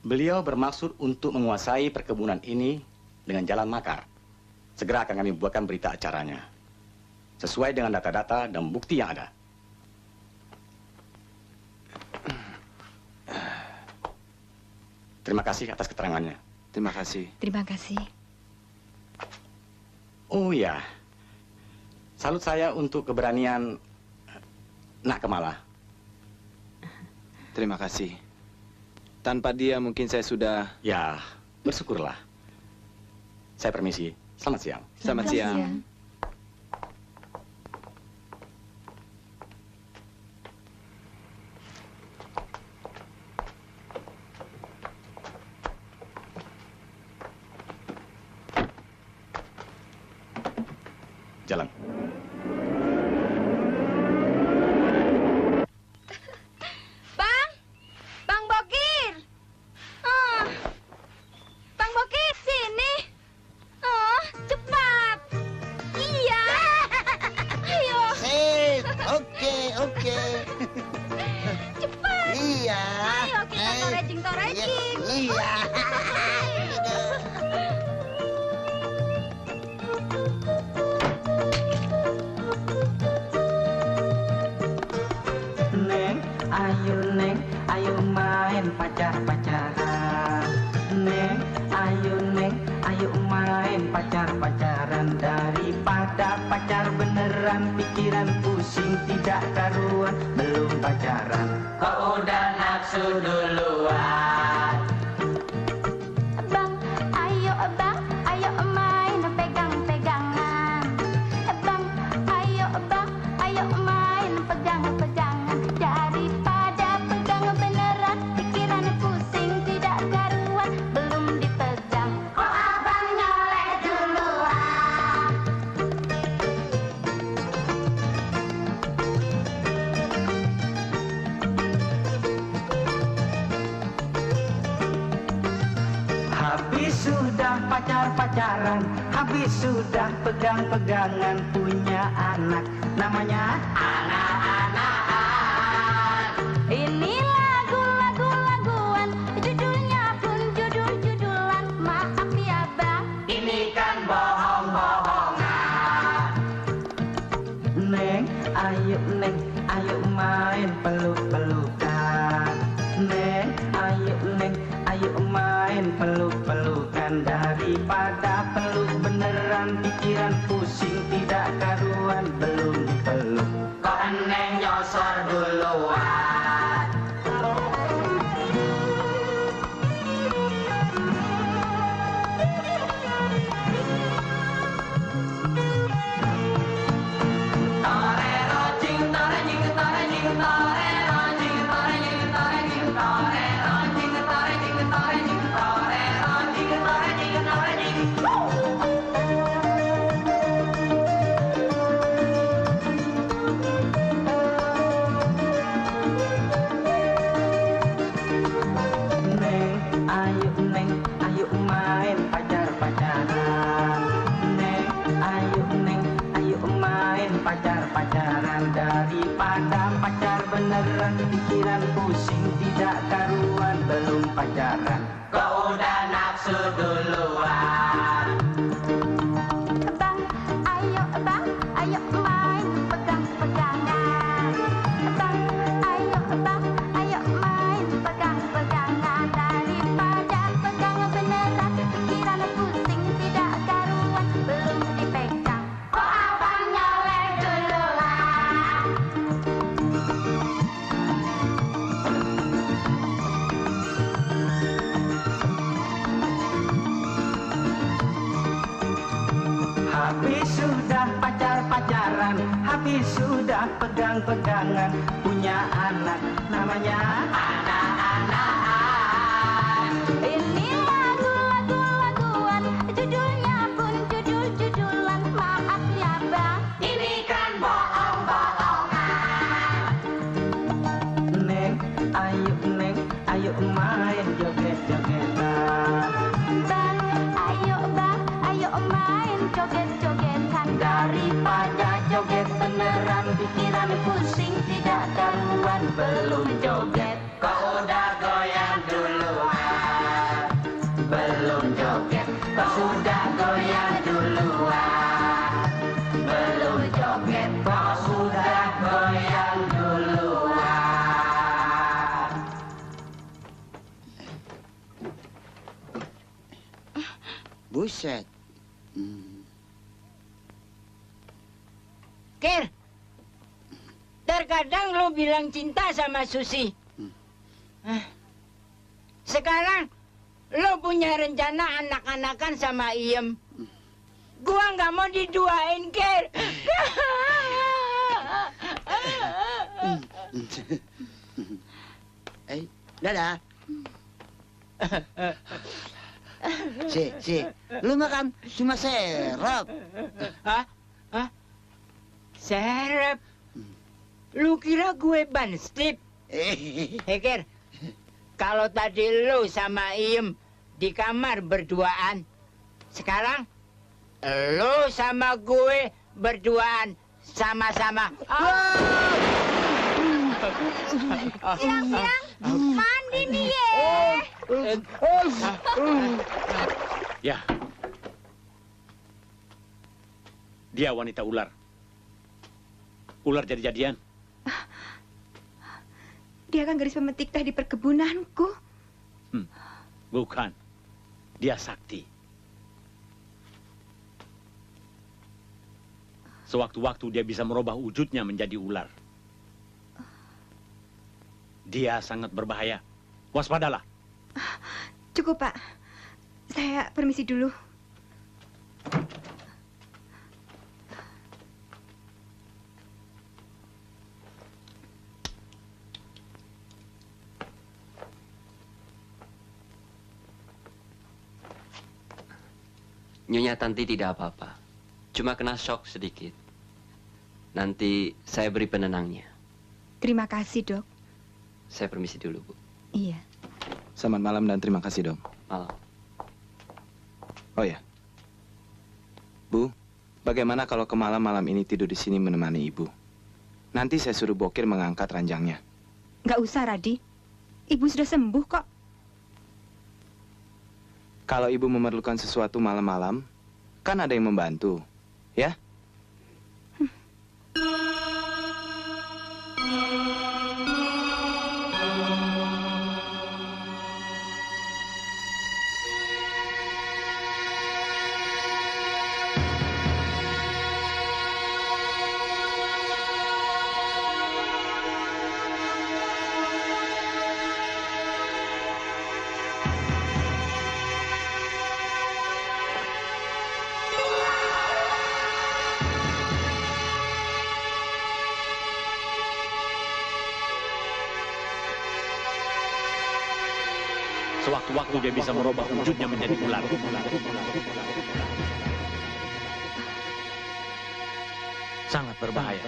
beliau bermaksud untuk menguasai perkebunan ini dengan jalan makar. Segera akan kami buatkan berita acaranya, sesuai dengan data-data dan bukti yang ada. Terima kasih atas keterangannya. Terima kasih. Terima kasih. Oh ya, salut saya untuk keberanian Nak Kemala. Terima kasih. Tanpa dia mungkin saya sudah... Ya, bersyukurlah. Saya permisi. Selamat siang. Selamat siang. Jalan. Bang Bokir. Bang Bokir, sini. Cepat. ayo main pacar-pacaran. Daripada pacar beneran, pikiran pusing tidak karuan. Belum pacaran kok udah nafsu duluan. Bang, ayo main pegang-pegangan. Bang, ayo main pegang-pegangan. Daripada pegang beneran, pikiran pusing tidak karuan. Belum dipegang kok abang nyoleh duluan. Habis sudah pacar-pacaran, habis sudah pegang-pegangan, punya anak namanya anak-anakan. Ini laguan, judulnya pun judul-judulan. Maaf ya bang, ini kan bohong-bohongan. Neng, ayo main peluk-pelukan. Neng, ayo main peluk-pelukan. Daripada peluk beneran, pikiran pusing tidak karuan. Belum dipeluk kok Neng nyosor duluan. Neng, ayo main pacar-pacaran. Neng, ayo main pacar-pacaran. Daripada pacar beneran, pikiran pusing tidak karuan. Belum pacaran kok udah nafsu duluan. bang, ayo main pegang-pegangan. Bang, ayo main pegang-pegangan. Daripada pegang beneran, pikiran pusing tidak karuan. Belum dipegang kok abang nyoleh duluan. Habis sudah pacar-pacaran, habis sudah pegang-pegangan, punya anak namanya anak-anakan. Ini laguan, judulnya pun judul-judulan. Maaf ya bang, Ini kan bohong-bohongan. Neng, ayo main joget-jogetan. bang, ayo main joget-jogetan. Daripada joget beneran, pikiran pusing tidak karuan. Belum joget kok udah goyang duluan. Belum joget kok sudah goyang duluan. Belum joget kok sudah goyang duluan. Buset. Kir, terkadang lo bilang cinta sama Susi. Sekarang lo punya rencana anak-anakan sama Iem. Gua nggak mau diduain, Kir. Dadah. Si, lu makan cuma serap. Hah? Serep? Lu kira gue ban strip? Kir, kalau tadi lu sama Iem di kamar berduaan, sekarang lu sama gue berduaan sama-sama. Siang-siang mandi nih ye. Ya. Dia wanita ular. Ular jadi-jadian. Dia kan gadis pemetik teh di perkebunanku. Bukan. Dia sakti. Sewaktu-waktu dia bisa merubah wujudnya menjadi ular. Dia sangat berbahaya. Waspadalah. Cukup, Pak. Saya permisi dulu. Nyonya Tanti tidak apa-apa. Cuma kena shock sedikit. Nanti saya beri penenangnya. Terima kasih, Dok. Saya permisi dulu, Bu. Iya. Selamat malam dan terima kasih, Dok. Malam. Oh ya. Bu, bagaimana kalau Kemala malam ini tidur di sini menemani Ibu? Nanti saya suruh Bokir mengangkat ranjangnya. Nggak usah, Radi. Ibu sudah sembuh kok. Kalau Ibu memerlukan sesuatu malam-malam, kan ada yang membantu, ya? Sewaktu-waktu dia bisa merubah wujudnya menjadi ular. Sangat berbahaya.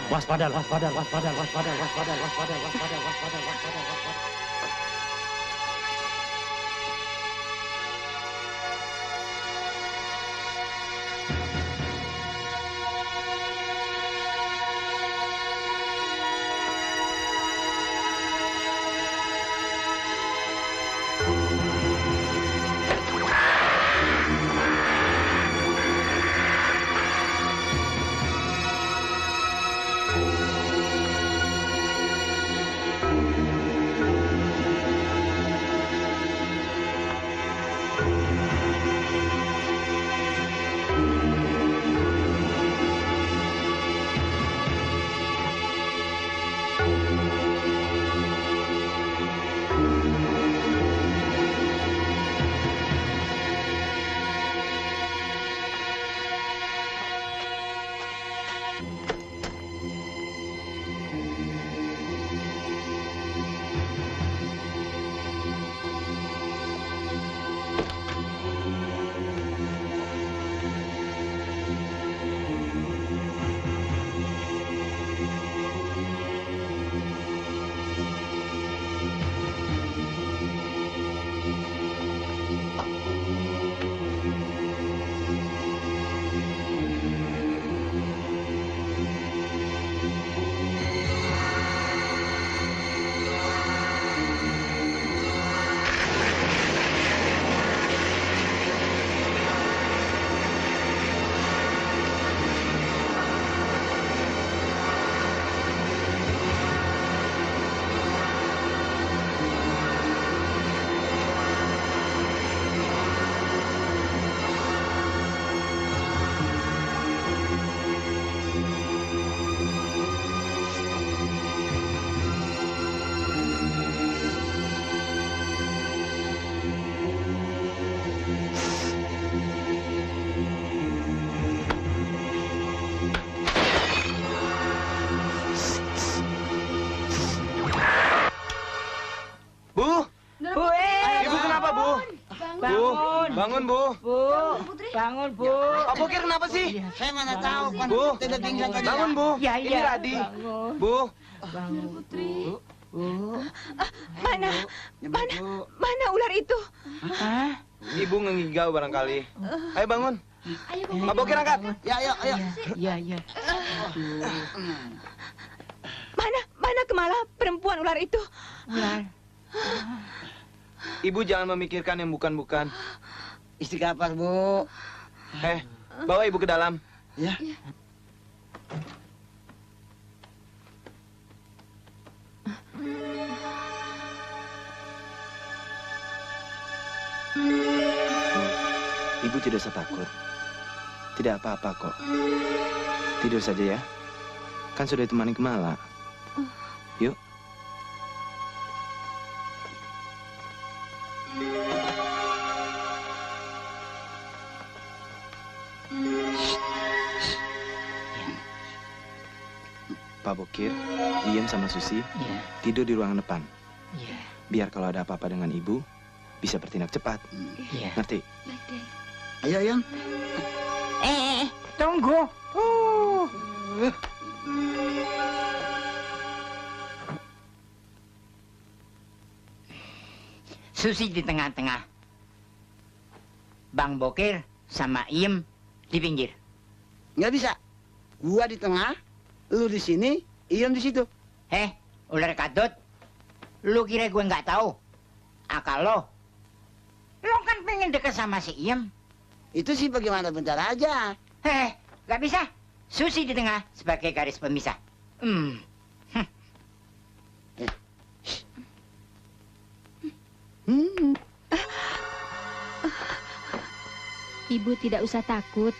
Waspadalah. Bangun, Bu. Bu, bangun, Bu. Pak Bokir kenapa sih? Saya mana tahu, kan. Bu, Tidak pingsan tadi. bangun, Bu. Ya, Ini ya. Radi. Bangun. Bu. Bangun, Putri. Bu. Mana ular itu? Hah? Ibu ngengigau barangkali. Ayo bangun. Pak Bokir angkat. Ya, ayo. Ya. Mana Kemala perempuan ular itu? Ular. Ibu jangan memikirkan yang bukan-bukan. Istighfar, Bu. Bawa Ibu ke dalam. Ya. Ibu tidak usah takut. Tidak apa-apa kok. Tidur saja ya. Kan sudah ditemani Kemala. Yuk. Pak Bokir, Iem sama Susi tidur di ruangan depan. Biar kalau ada apa-apa dengan ibu, bisa bertindak cepat. Ngerti? Ayo, Iem. Tunggu. Susi di tengah-tengah. Bang Bokir sama Iem di pinggir. Nggak bisa. Gua di tengah, lu di sini, Iem di situ. Ular kadut. Lu kira gue nggak tahu? Akal lo. Lo kan pengen deket sama si Iem. Itu sih bagaimana bentar aja. Nggak bisa. Susi di tengah sebagai garis pemisah. Ibu tidak usah takut.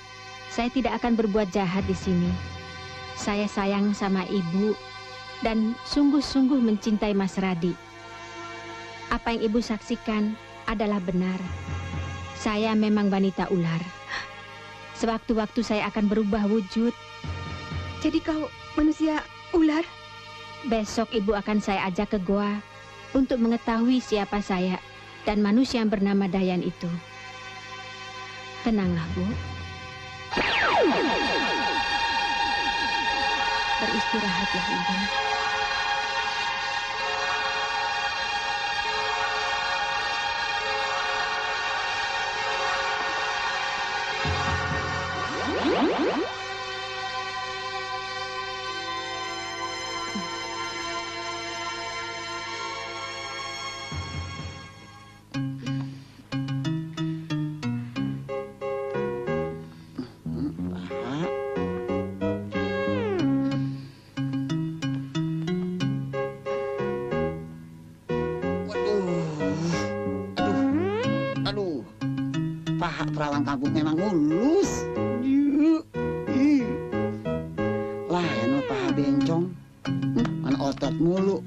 Saya tidak akan berbuat jahat di sini. Saya sayang sama ibu dan sungguh-sungguh mencintai Mas Radi. Apa yang ibu saksikan adalah benar. Saya memang wanita ular. Sewaktu-waktu saya akan berubah wujud. Jadi kau manusia ular? Besok ibu akan saya ajak ke goa untuk mengetahui siapa saya dan manusia yang bernama Dayan itu. Tenanglah, Bu. Beristirahatlah, Ibu. Paha perawan kampung memang mulus. Layan lo paha bencong. Mana otot mulu.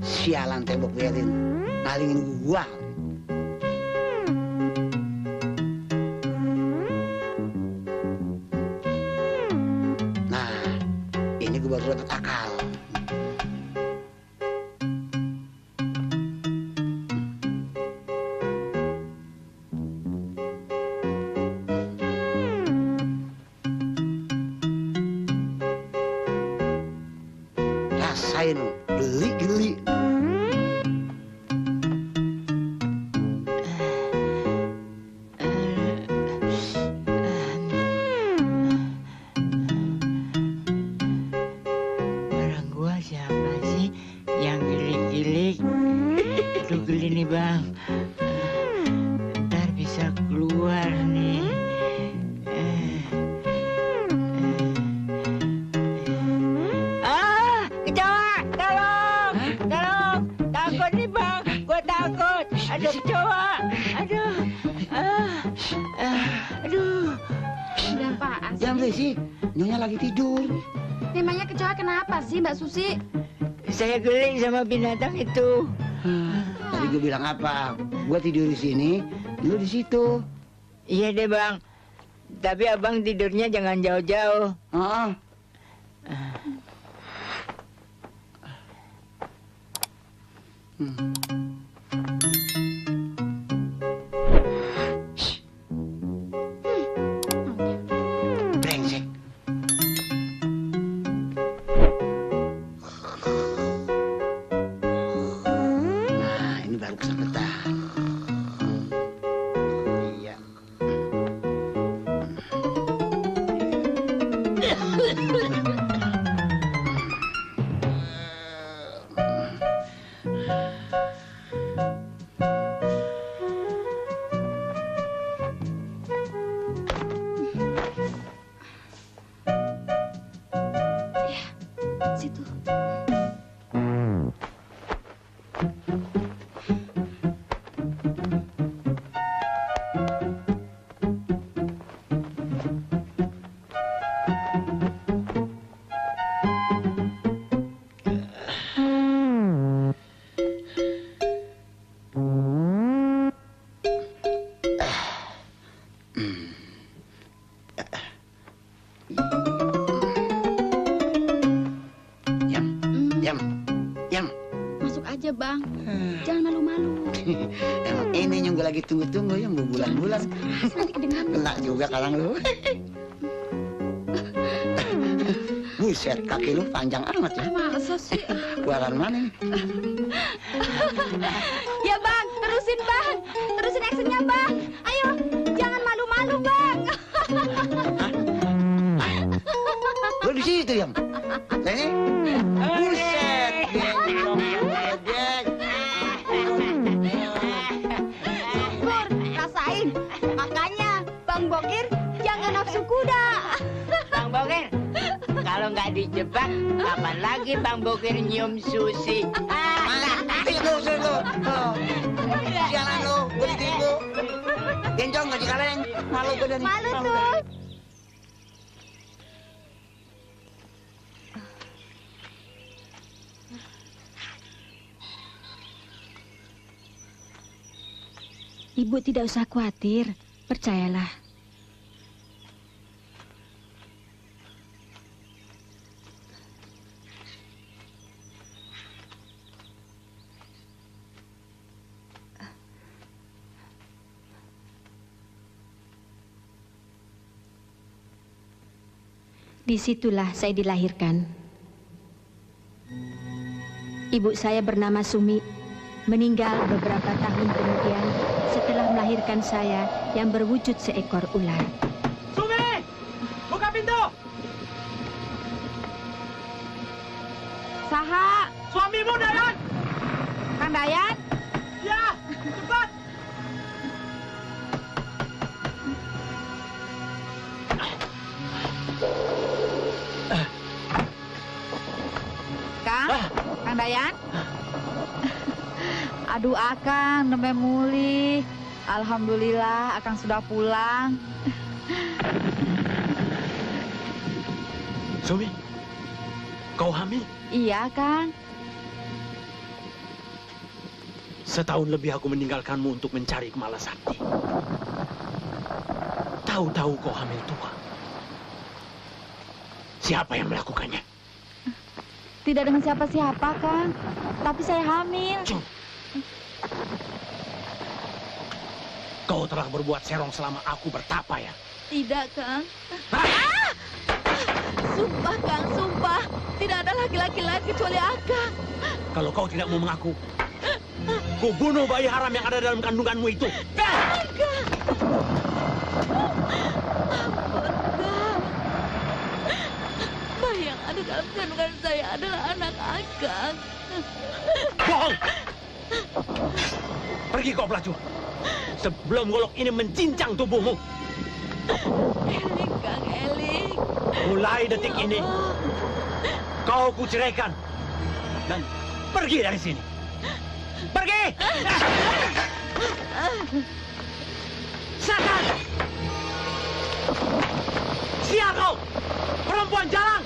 Sialan tembok liatin. Ngalingin gua. Baru dapat akal. Rasain geli-geli. Nyonya lagi tidur. Memangnya kecoa kenapa sih, Mbak Susi? Saya geli sama binatang itu. Tadi gue bilang apa? Gue tidur di sini, lu di situ. Iya deh, Bang. Tapi abang tidurnya jangan jauh-jauh. Brengsek. Nah, ini baru kesakitan. Iya. Situ. Masuk aja, Bang. Jangan malu-malu. Emang ini yang gue lagi tunggu-tunggu yang berbulan-bulan. Kena juga kadang lu. Buset, kaki lu panjang amat ya. Masa sih? Keluaran mana nih? Ya, Bang. Terusin, Bang. Terusin actionnya, Bang. Ayo, jangan malu-malu, Bang. Lu di situ, Yang? Sini. Buset. Pur, rasain. Makanya, Bang Bokir jangan nafsu kuda. Bang Bokir, kalau nggak dijebak, kapan lagi Bang Bokir nyium Susi? Lu. Sialan lu, gue ditipu. Gencong nggak dikalahin. Malu gue dan malu tuh. Ibu tidak usah khawatir, percayalah. Disitulah saya dilahirkan. Ibu saya bernama Sumi, meninggal beberapa tahun kemudian setelah melahirkan saya yang berwujud seekor ular. Sumi! Buka pintu! Saha? Suamimu, Dayan! Kang Dayan? Ya, cepat! Kang Dayan? Aduh Akang, nembe mulih. Alhamdulillah Akang sudah pulang. Sumi, kau hamil? Iya, Kang. Setahun lebih aku meninggalkanmu untuk mencari Kemala Sakti. Tahu-tahu kau hamil tua. Siapa yang melakukannya? Tidak dengan siapa-siapa, Kang. Tapi saya hamil. Kau telah berbuat serong selama aku bertapa ya? Tidak, Kang. Ah! Sumpah, Kang, sumpah. Tidak ada laki-laki lain kecuali Akang. Kalau kau tidak mau mengaku, ku bunuh bayi haram yang ada dalam kandunganmu itu. Kang! Ampun, Kang. Bayi yang ada dalam kandungan saya adalah anak Akang. Bohong! Pergi kau pelacur. Sebelum golok ini mencincang tubuhmu. Elik, Kang, Elik. Mulai detik ini, kau kuceraikan. Dan pergi dari sini. Pergi! Setan! Sial kau! Perempuan jalan!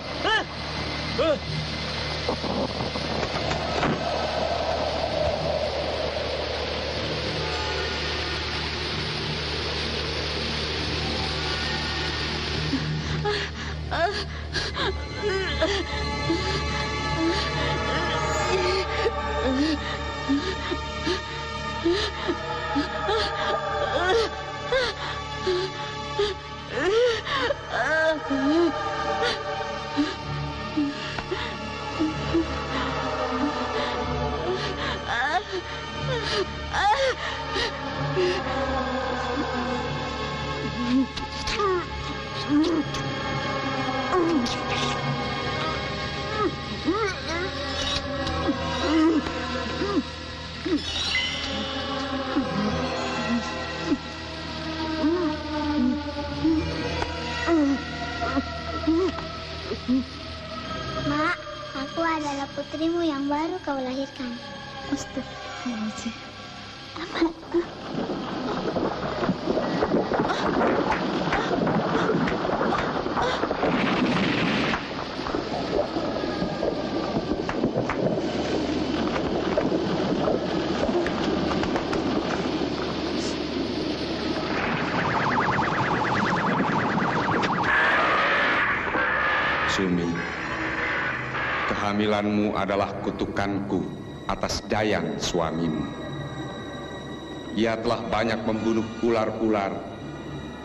Mak, aku adalah putrimu yang baru kau lahirkan. Astagfirullahaladzim. Kehamilanmu adalah kutukanku atas Dayang suamimu. Ia telah banyak membunuh ular-ular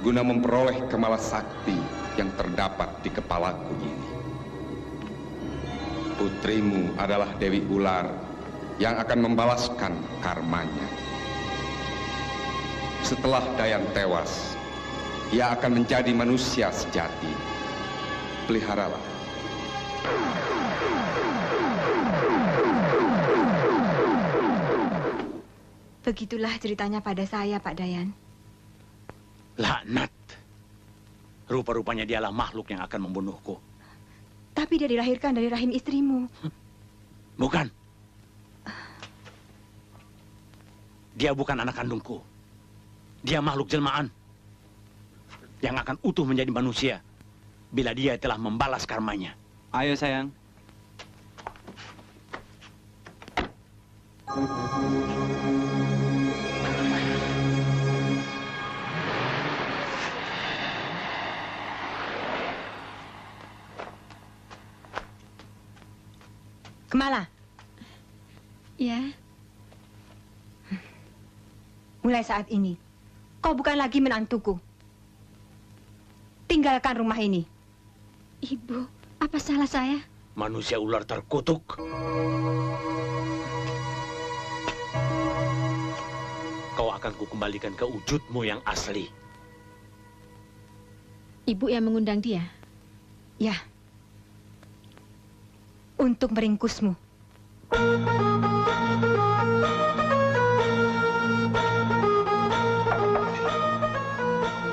guna memperoleh kemala sakti yang terdapat di kepalaku ini. Putrimu adalah Dewi Ular yang akan membalaskan karmanya. Setelah Dayang tewas, ia akan menjadi manusia sejati. Peliharalah. Begitulah ceritanya pada saya, Pak Dayan. Laknat. Rupa-rupanya dialah makhluk yang akan membunuhku. Tapi dia dilahirkan dari rahim istrimu. Bukan. Dia bukan anak kandungku. Dia makhluk jelmaan yang akan utuh menjadi manusia bila dia telah membalas karmanya. Ayo sayang. Kemala? Ya. Mulai saat ini, kau bukan lagi menantuku. Tinggalkan rumah ini. Ibu, apa salah saya? Manusia ular terkutuk. Kau akan kukembalikan ke wujudmu yang asli. Ibu yang mengundang dia? Ya. Untuk meringkusmu.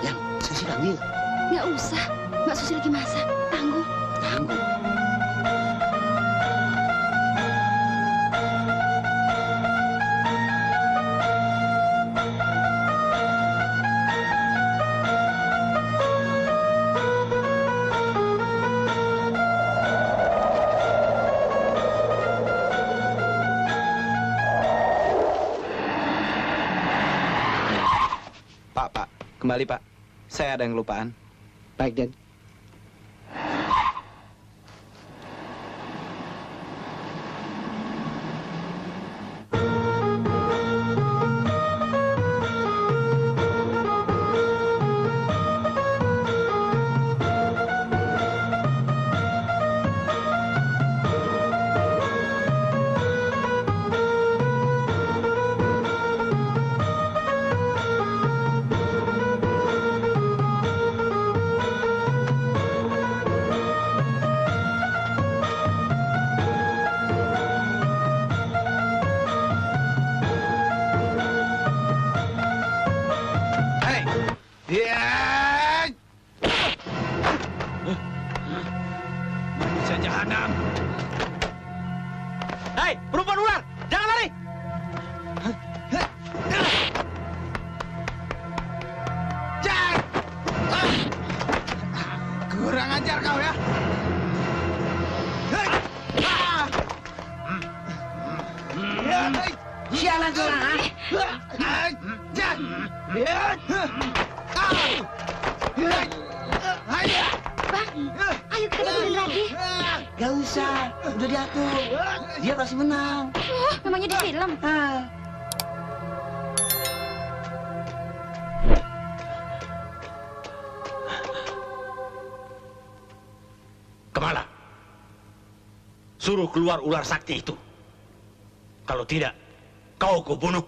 Yang Susi panggil. Nggak usah, Mbak Susi lagi masak. Tanggung. Tanggung. Pak, kembali Pak. Saya ada yang kelupaan. Baik, Den. Manusia jahanam. Hei, perempuan ular, jangan lari. Kurang ajar kau ya. Sialan kau lah. Bang, ayo kita bantuin Radi. Gak usah, udah diatur. Dia pasti menang. Memangnya di film? Kemana? Suruh keluar ular sakti itu. Kalau tidak, kau kubunuh.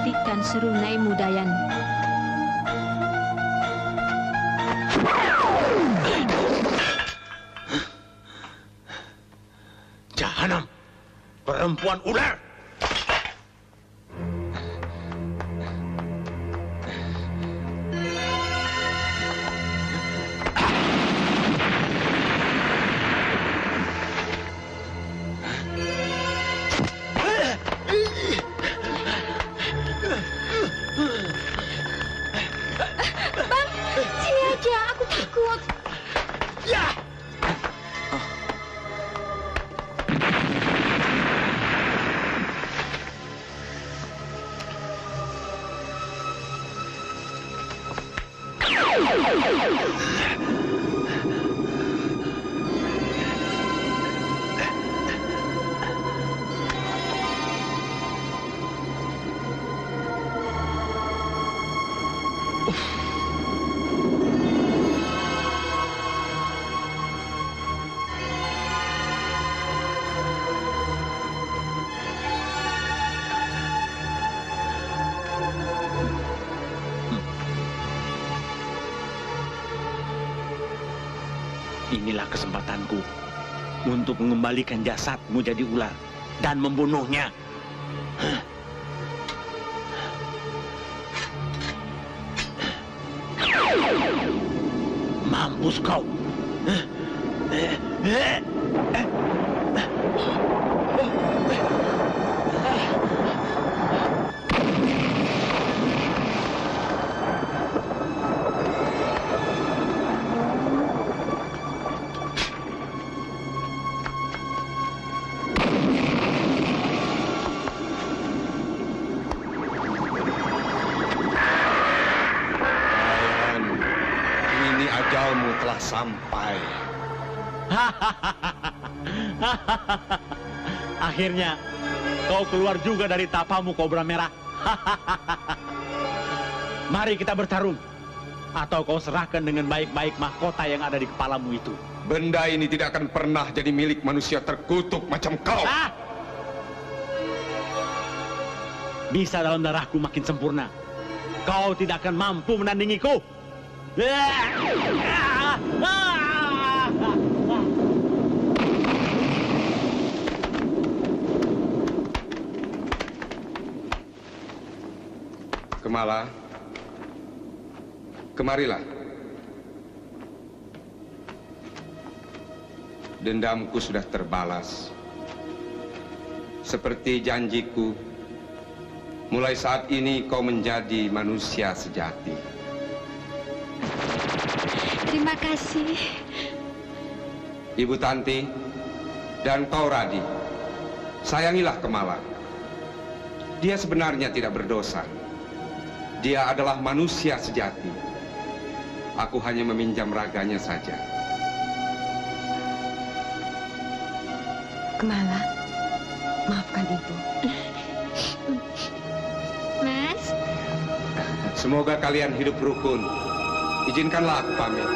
Hentikan serunaimu, Dayan. Jahanam, perempuan ular. Inilah kesempatanku untuk mengembalikan jasadmu jadi ular dan membunuhnya. Mampus kau. Ajalmu telah sampai. Akhirnya kau keluar juga dari tapamu, kobra merah. Mari kita bertarung. Atau kau serahkan dengan baik-baik mahkota yang ada di kepalamu itu. Benda ini tidak akan pernah jadi milik manusia terkutuk macam kau. Bisa dalam darahku makin sempurna. Kau tidak akan mampu menandingiku. Kemala, kemarilah. Dendamku sudah terbalas. Seperti janjiku, mulai saat ini kau menjadi manusia sejati. Terima kasih. Ibu Tanti dan kau Radi, sayangilah Kemala. Dia sebenarnya tidak berdosa. Dia adalah manusia sejati. Aku hanya meminjam raganya saja. Kemala, maafkan Ibu. Mas. Semoga kalian hidup rukun. Izinkanlah aku pamit.